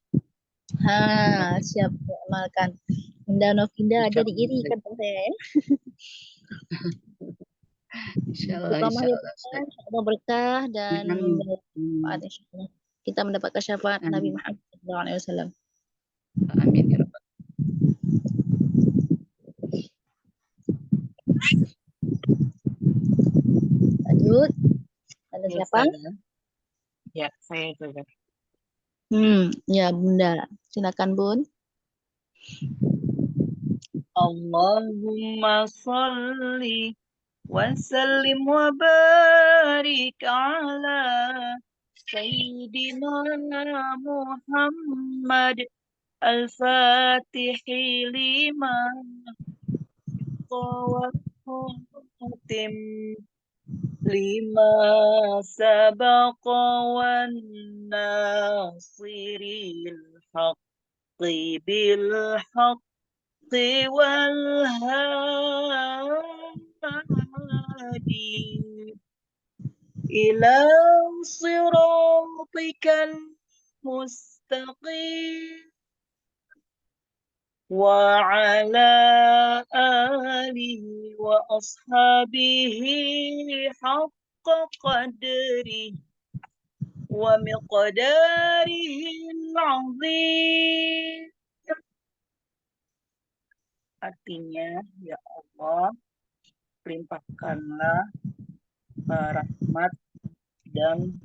Siap diamalkan. Bunda Novinda jadi iri kan saya ya. Insyaallah, Semoga berkah dan membawa manfaat, insyaallah. Kita mendapatkan syafaat Nabi Muhammad SAW. Amin ya rabbal. Lanjut. Ada siapa? Ya, saya juga. Ya Bunda. Silakan Bun. Allahumma salli wa sallim wa barik ala Sayyidina Muhammad al-Fatihi lima wa khatim lima sabaqa wan nasiril haqqi bil haqqi wal hadi ila siratikal mustaqim wa ala alihi wa ashabihi haqqa qadri wa miqdarihi al-azim. Artinya, ya Allah, limpahkanlah rahmat dan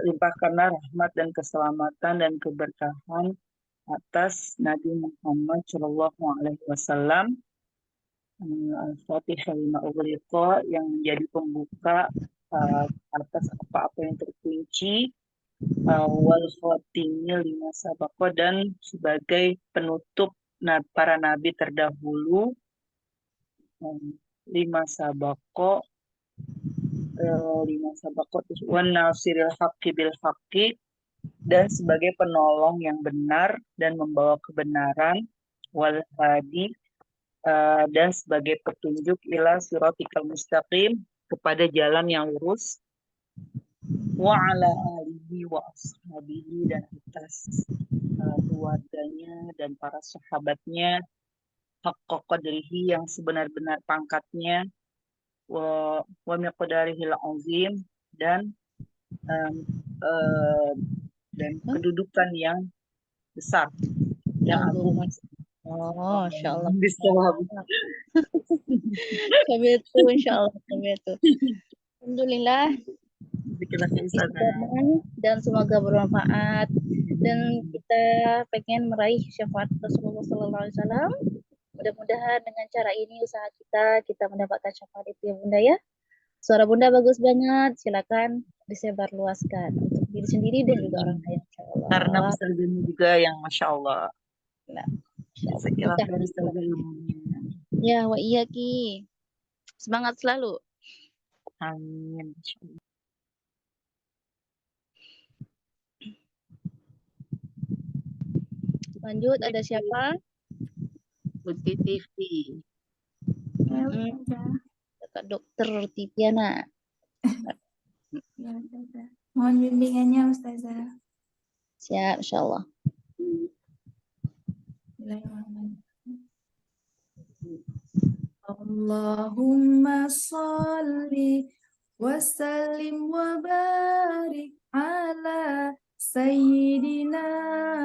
limpahkanlah rahmat dan keselamatan dan keberkahan atas Nabi Muhammad Shallallahu Alaihi Wasallam, Al-Fatihah lima ughliqa, yang menjadi pembuka atas apa-apa yang terkunci, wal khatimnya lima sabaqa, dan sebagai penutup para nabi terdahulu, lima sabaqa wan nasiril haqqi bil haqqi, dan sebagai penolong yang benar dan membawa kebenaran, wal hadi, dan sebagai petunjuk ila siratikal mustaqim, kepada jalan yang lurus, wa ala alihi wa ashabihi, dan atas keluarganya dan para sahabatnya, haqqa qadrihi, yang sebenar-benar pangkatnya, wa miqdarihil azim, dan kedudukan yang besar, yang agung. Oh, insyaallah. Bismillah. Kabetu, insyaallah kabetu. Alhamdulillah. Dan semoga bermanfaat, dan kita pengen meraih syafaat Rasulullah SAW. Mudah-mudahan dengan cara ini usaha kita mendapatkan syafaat itu ya Bunda ya. Suara Bunda bagus banget, silakan disebarluaskan untuk diri sendiri dan juga orang lain, insyaallah. Karena Ustazahnya juga yang masya Allah. Nah, Silakan Ustazah ilmunya. Ya, wa iyaki. Semangat selalu. Amin. Lanjut, ada siapa? Putih TV. Kak Dokter Tipiana. Ya, Ustazah. Mohon bimbingannya, Ustazah. Siap, insyaallah. Allahumma salli Wasallim wa barik ala Sayyidina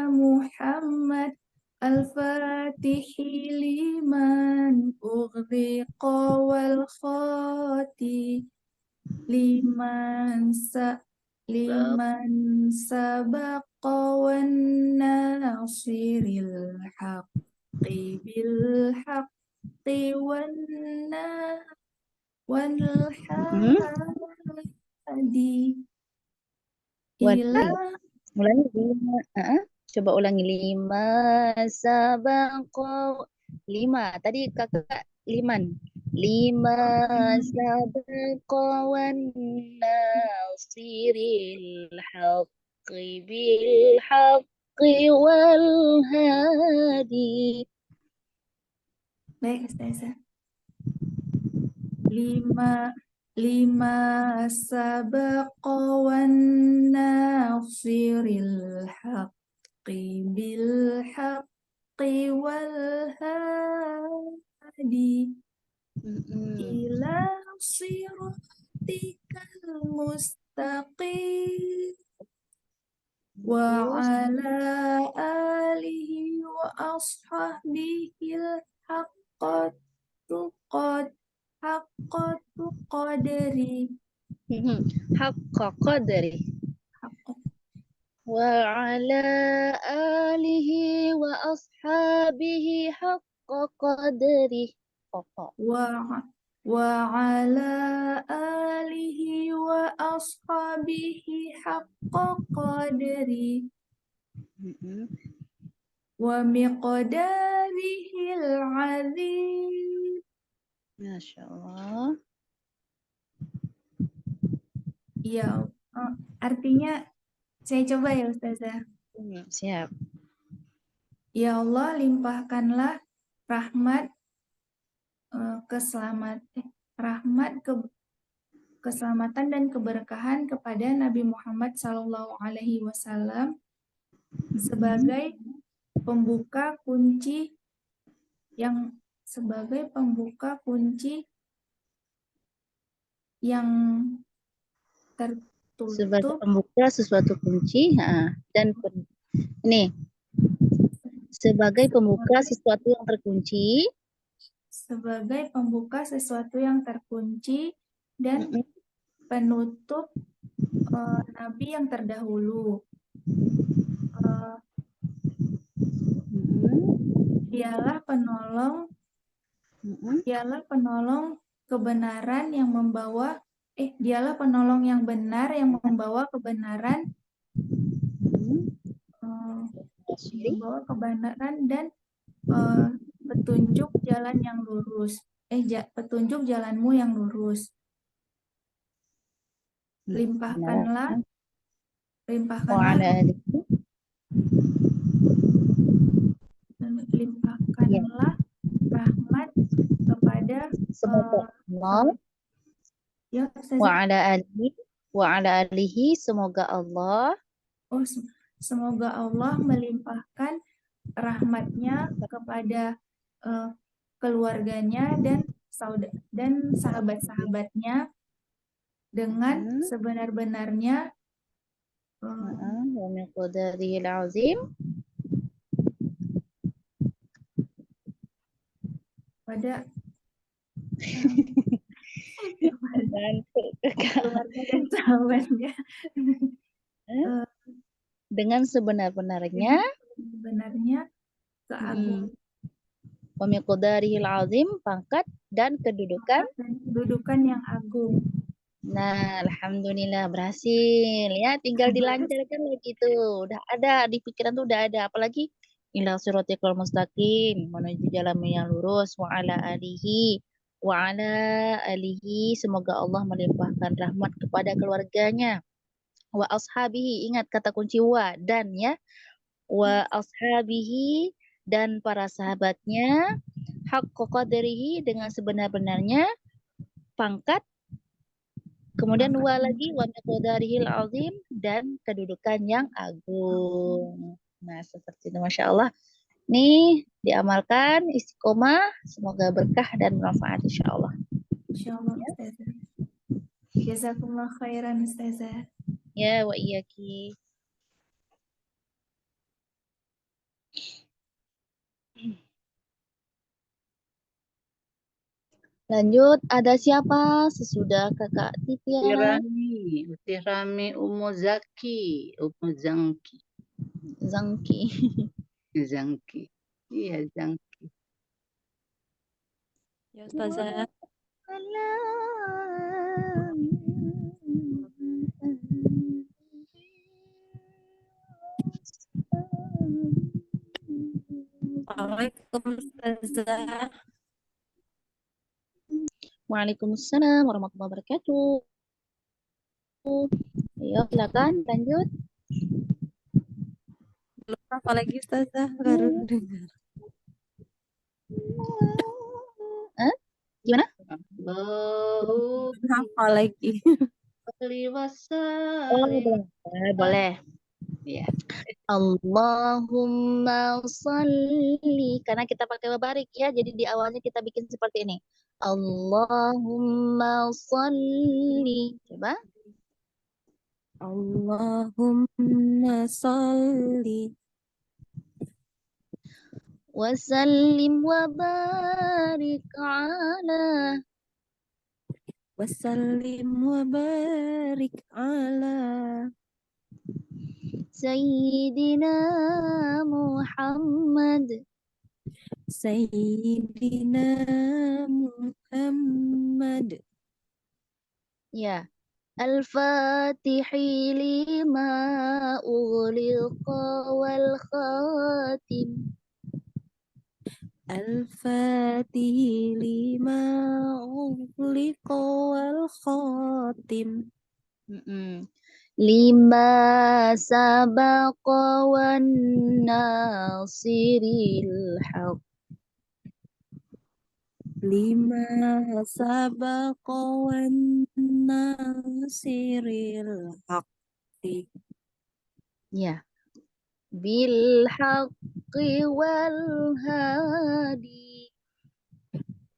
Muhammad Al-Fatihi liman ughliqa wal khati liman sabaqa wan nasiril haqqi bil haqqi wan hadi ila Ulangi lima. Coba ulangi 5 sabaqa 5. Tadi kakak 5 sabaqa wan nasiril haqqi bil haqqi wal hadi. baik Ustazah. 5 sabaqa wan nasiril haqqi bil haqqi wal hadi ila siratikal mustaqim wa ala alihi wa ashabihi haqqa qadri Haqqa qadri wa ala alihi wa ashabihi haqqa qadri. wa ala alihi wa ashabihi haqqa qadri wa miqdarihil azim. Masya Allah. Ya, artinya saya coba ya Ustazah. Siap. Ya Allah, limpahkanlah rahmat keselamatan dan keberkahan kepada Nabi Muhammad SAW sebagai pembuka kunci yang tertutup Sebagai pembuka sesuatu kunci, dan ini sebagai pembuka sesuatu yang terkunci, dan penutup Nabi yang terdahulu. Dialah penolong kebenaran yang membawa dialah penolong yang benar yang membawa kebenaran dan petunjuk jalan yang lurus. Petunjuk jalanmu yang lurus. Limpahkanlah rahmat kepada wa ala alihi semoga Allah semoga Allah melimpahkan rahmatnya kepada keluarganya dan sahabat-sahabatnya dengan sebenar-benarnya wa miqdarihil azim pada keluarga dan sahabatnya dengan sebenar-benarnya wa miqdarihil azim pangkat dan kedudukan yang agung. Nah, alhamdulillah berhasil ya, tinggal dilancarkan lagi tuh. Udah ada di pikiran tuh, udah ada. Apalagi ila siratal mustaqim, menuju jalan yang lurus, wa ala alihi semoga Allah melimpahkan rahmat kepada keluarganya. Wa ashabihi, ingat kata kunci wa dan ya. Wa ashabihi dan para sahabatnya, haqqa qadrihi dengan sebenar-benarnya pangkat. Kemudian wa lagi wa miqdarihil azim dan kedudukan yang agung. Nah, seperti itu Masya Allah. Nih diamalkan istiqomah, semoga berkah dan bermanfaat insya Allah. Insya Allah. Jazakumullah khairan Ustazah. Ya, wa iyaki. Lanjut, ada siapa sesudah kakak Titia? Utirami Umu Zaki, Umu Zangki, Zangki. Zangki. Iya, Zangki. Ya Ustazah. Assalamualaikum Ustazah. Waalaikumsalam warahmatullahi wabarakatuh. Ayo, silakan lanjut. Belum apa lagi Ustazah, baru dengar. Gimana? Allahu Apa lagi? wasallim. Boleh. Ya. Allahumma salli. Karena kita pakai barik ya, jadi di awalnya kita bikin seperti ini. Allahumma salli. Coba. Allahumma salli Wa sallim wa barik ala. wasallim wa barik ala Sayyidina Muhammad. Sayyidina Muhammad. Ya. Al-Fatihi lima ughliqa wal khatim. Al-Fatih lima ughliqa wal khatim. Lima sabaqa wan nasiril haq. Lima sabaqa wan nasiril haqqi. Ya. Bil haqqi wal hadi.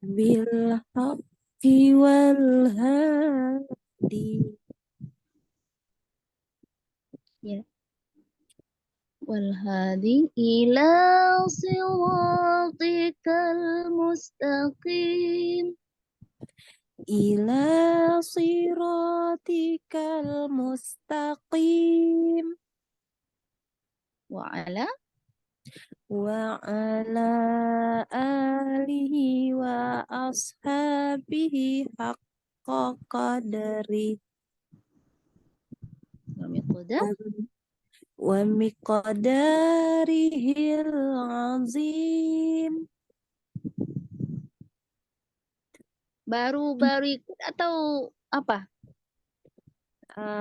Bil haqqi wal hadi. Ya. Wal hadi ila siratikal mustaqim. Ila siratikal mustaqim. Wa ala alihi wa ashabihi haqqa qadri wa miqdarihil azim. Baru ikut atau apa?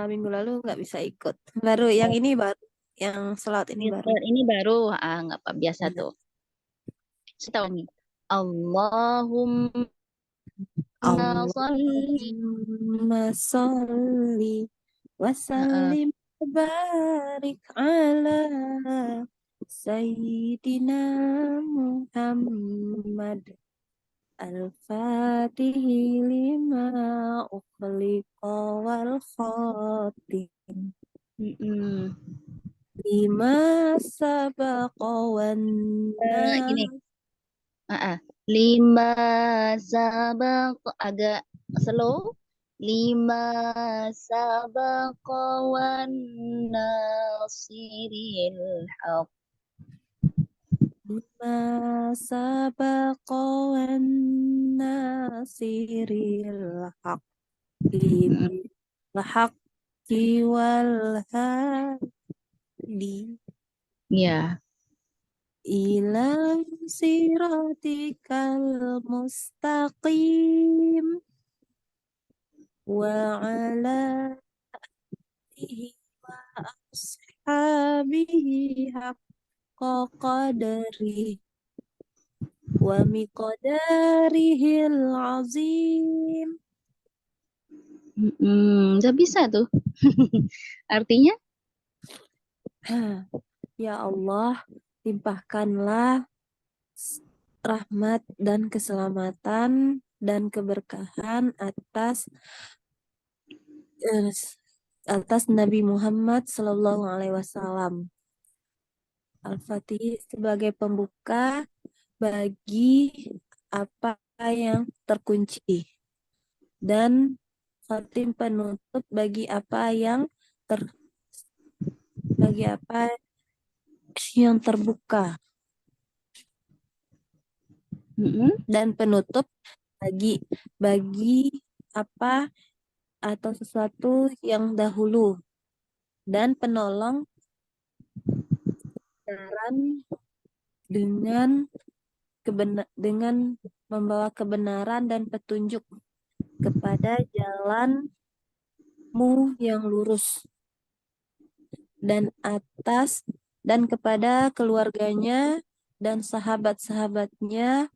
Minggu lalu nggak bisa ikut. Baru yang ini baru. Yang salat ini baru. Ini baru, nggak apa biasa tuh. Setahu nih. Allahumma salli wa sallim barik ala Sayyidina Muhammad Al-Fatih lima ukhliqa wal khatim. Lima sabaqa wan Gini. Lima sabaqa, agak slow. Lima sabaqa wan nasiril haq. Lima sabaqa wan nasiril haqqi bil haqqi wal hadi. Ya. Ila siratikal mustaqim wa ala alihi wa ashabihi haqqa qadri wa miqdarihil azim. Udah bisa tuh. Artinya? Ya Allah, limpahkanlah rahmat dan keselamatan dan keberkahan atas eh, atas Nabi Muhammad Sallallahu Alaihi Wasallam. Al-Fatih sebagai pembuka bagi apa yang terkunci dan khatim penutup bagi apa yang terbuka dan penutup bagi apa atau sesuatu yang dahulu dan penolong kebenaran dengan membawa kebenaran dan petunjuk kepada jalanmu yang lurus dan kepada keluarganya dan sahabat-sahabatnya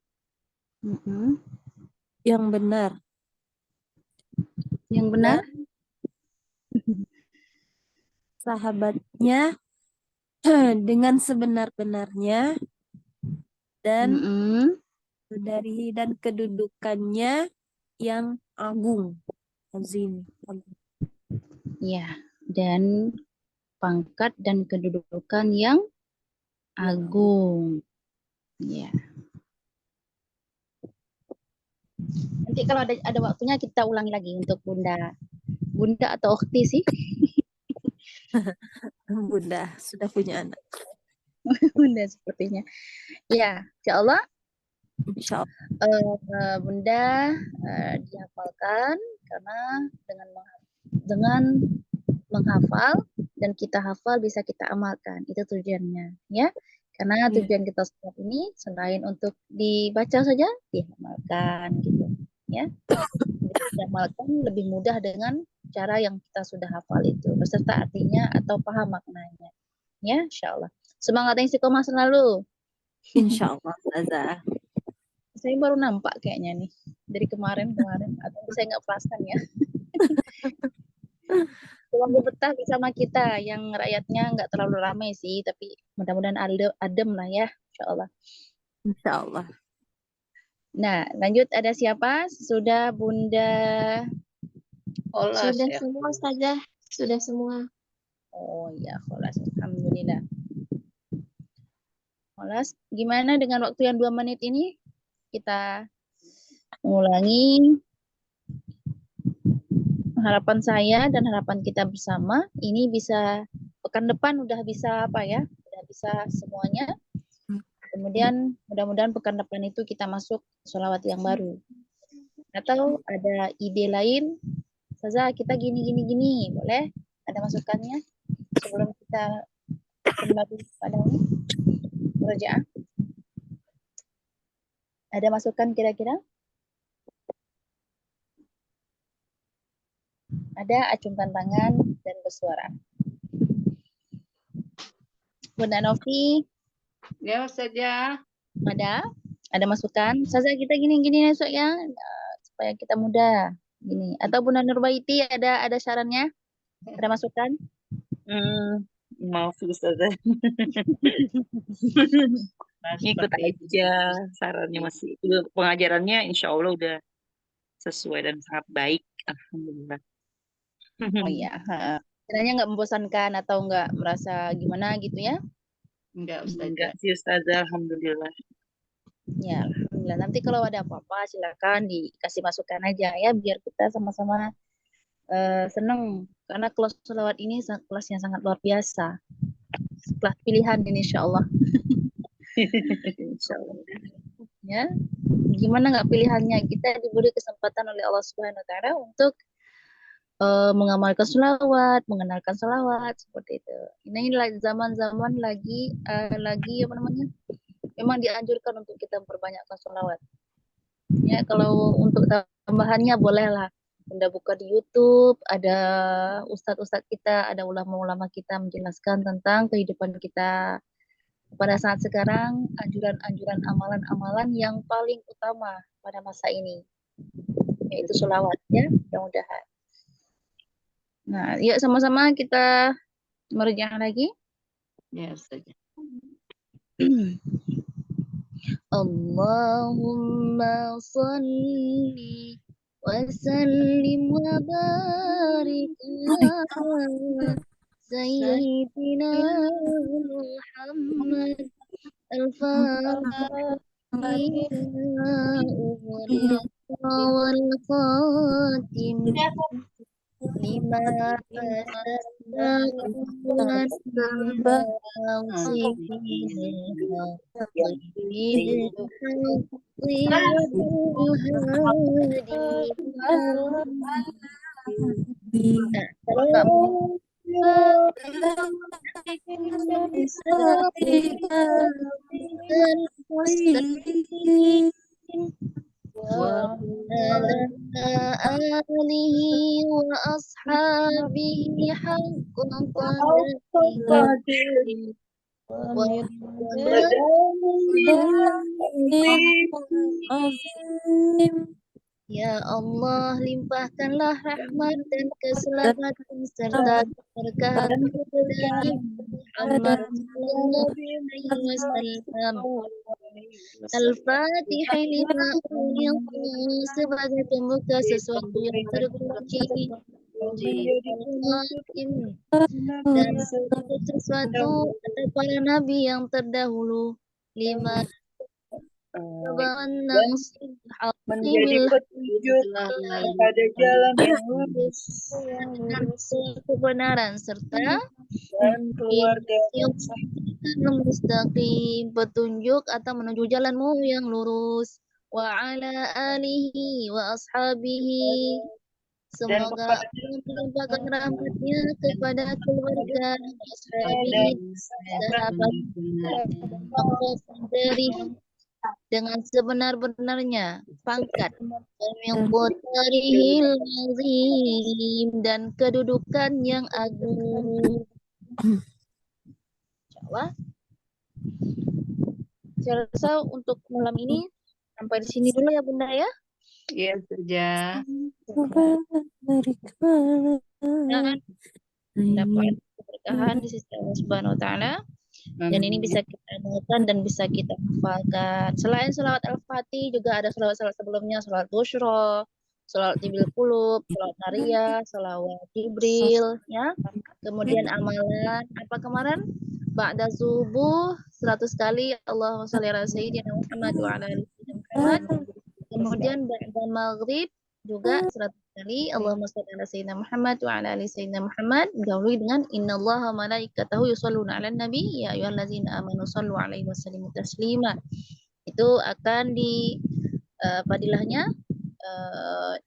yang benar. Yang benar? Sahabatnya dengan sebenar-benarnya dan kedudukannya yang agung. Azim. Ya, dan pangkat dan kedudukan yang agung. Ya. Nanti kalau ada waktunya kita ulangi lagi untuk Bunda. Bunda atau Ukhti sih? Bunda sudah punya anak. Bunda sepertinya. Ya, insya Allah. Insya Allah. Bunda dihafalkan karena dengan menghafal dan kita hafal bisa kita amalkan. Itu tujuannya, ya. Karena tujuan kita saat ini selain untuk dibaca saja, diamalkan gitu, ya. Diamalkan lebih mudah dengan cara yang kita sudah hafal itu, beserta artinya atau paham maknanya. Ya, insya Allah. Semangat yang istiqomah selalu. Insya Allah, Ustazah. Saya baru nampak kayaknya nih dari kemarin atau saya nggak perasan ya. Semoga betah bersama kita yang rakyatnya nggak terlalu ramai sih, tapi mudah-mudahan adem lah ya, insya Allah. Insya Allah. Nah, lanjut ada siapa? Sudah Bunda Olas Sudah ya? semua Ustazah, sudah semua. Oh ya, Olas. Alhamdulillah. Olas, gimana dengan waktu yang 2 menit ini? Kita mengulangi. Harapan saya dan harapan kita bersama ini bisa pekan depan udah bisa udah bisa semuanya. Kemudian mudah-mudahan pekan depan itu kita masuk sholawat yang baru. Atau ada ide lain, Saza kita gini, boleh? Ada masukannya sebelum kita kembali pada ini murojaah? Ada masukan kira-kira? Ada, acungkan tangan dan bersuara. Bunda Novi. Ya saja. Ada masukan? Saza kita gini esok ya, supaya kita mudah gini. Atau Bunda Nurbaiti ada sarannya? Ada masukan? Maaf Ustazah. Ikut aja sarannya masih. Pengajarannya insya Allah udah sesuai dan sangat baik. Alhamdulillah. Oh iya. Kiranya nggak membosankan atau nggak merasa gimana gitu ya? Enggak Ustazah. Enggak sih Ustazah, Alhamdulillah. Ya, Alhamdulillah. Nanti kalau ada apa-apa silakan dikasih masukan aja ya, biar kita sama-sama seneng. Karena kelas sholawat ini kelas yang sangat luar biasa. Kelas pilihan ini insya Allah. Insya Allah. Ya, gimana nggak pilihannya? Kita diberi kesempatan oleh Allah Subhanahu Wa Taala untuk mengamalkan sholawat, mengenalkan sholawat seperti itu. Ini zaman-zaman lagi apa namanya? Memang dianjurkan untuk kita memperbanyakkan sholawat. Ya, kalau untuk tambahannya bolehlah. Anda buka di YouTube, ada ustadz-ustadz kita, ada ulama-ulama kita menjelaskan tentang kehidupan kita pada saat sekarang, anjuran-anjuran amalan-amalan yang paling utama pada masa ini, yaitu sholawat ya, mudah-mudahan. Nah, yuk sama-sama kita merjaah lagi. Ya saja. Allahumma salli وسلم وبارك على سيدنا محمد الفاتح لما أغلق والخاتم لما سبق والناصر بالحق بالحق والهادي وعلى آله وأصحابه حق قدره Ya Allah, limpahkanlah rahmat dan keselamatan serta keberkahan kepada Nabi Muhammad sallallahu alaihi wasallam. Al-Fatihah lima yang sebagai pembuka sesuatu yang terkunci dan sesuatu atau para nabi yang terdahulu. Lima menjadi petunjuk pada jalan yang lurus kebenaran serta dan keluarga yang mustaqim, petunjuk atau menuju jalanmu yang lurus. Wa ala alihi wa ashabihi, semoga Allah melimpahkan rahmatnya kepada keluarga, ashabihi, sahabat dari dengan sebenar-benarnya pangkat yang qadarihil azim dan kedudukan yang agung. Insyaallah. Saya rasa untuk malam ini sampai di sini dulu ya Bunda ya. Iya saja. Dan dapat keberkahan di sisi Allah Subhanahu wa taala. Dan ini bisa kita amalkan dan bisa kita hafalkan. Selain selawat Al-Fatih juga ada selawat-selawat sebelumnya, selawat Busyra, selawat Tibil Qulub, selawat Nariyah, selawat Jibril, ya. Kemudian amalan apa kemarin? Ba'da subuh 100 kali Allahumma shalli ala sayyidina Muhammad wa ala ali sayyidina Muhammad. Kemudian ba'da maghrib juga 100 kali Allahumma shalli ala sayyidina Muhammad wa ala ali sayyidina Muhammad, dahului dengan innallaha malaikatahu yusholluna 'alan nabi ya ayyuhallazina amanu shallu 'alaihi wa sallimu taslima. Itu akan di fadilahnya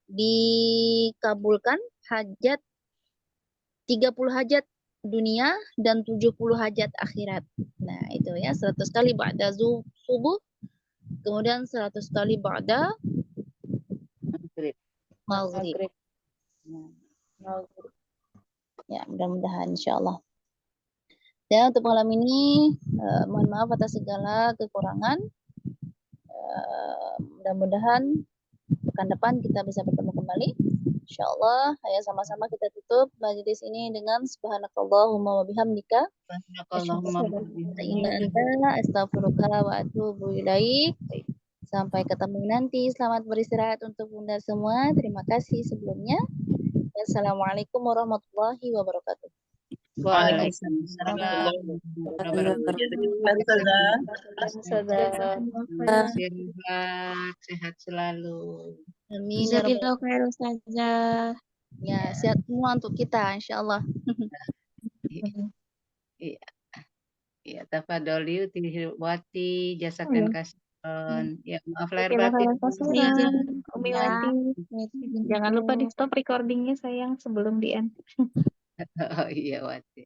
dikabulkan hajat 30 hajat dunia dan 70 hajat akhirat. Nah, itu ya 100 kali ba'da subuh, kemudian 100 kali ba'da maghrib. Ya, mudah-mudahan insyaallah. Dan untuk malam ini mohon maaf atas segala kekurangan. Mudah-mudahan pekan depan kita bisa bertemu kembali. Insyaallah, ayo sama-sama kita tutup majelis ini dengan subhanakallahumma wa bihamdika astaghfiruka wa atubu ilaik. Sampai ketemu nanti. Selamat beristirahat untuk Bunda semua. Terima kasih sebelumnya. Assalamualaikum warahmatullahi wabarakatuh. Waalaikumsalam sehat selalu. Amin ya rabbal Jazakallahu khairan Ustazah. Ya, sehat semua untuk kita insyaallah. Iya. Iya, tafadholi Utihwati, jasakan kasihan. Ya, maaf lahir batin. Umi Wati. Jangan lupa di stop recordingnya sayang sebelum di end. Oh iya Wati.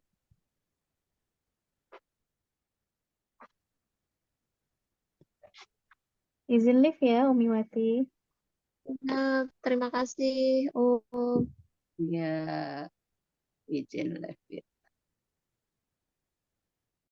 Izin live ya Umi Wati. Ya, terima kasih. Ya, izin live ya.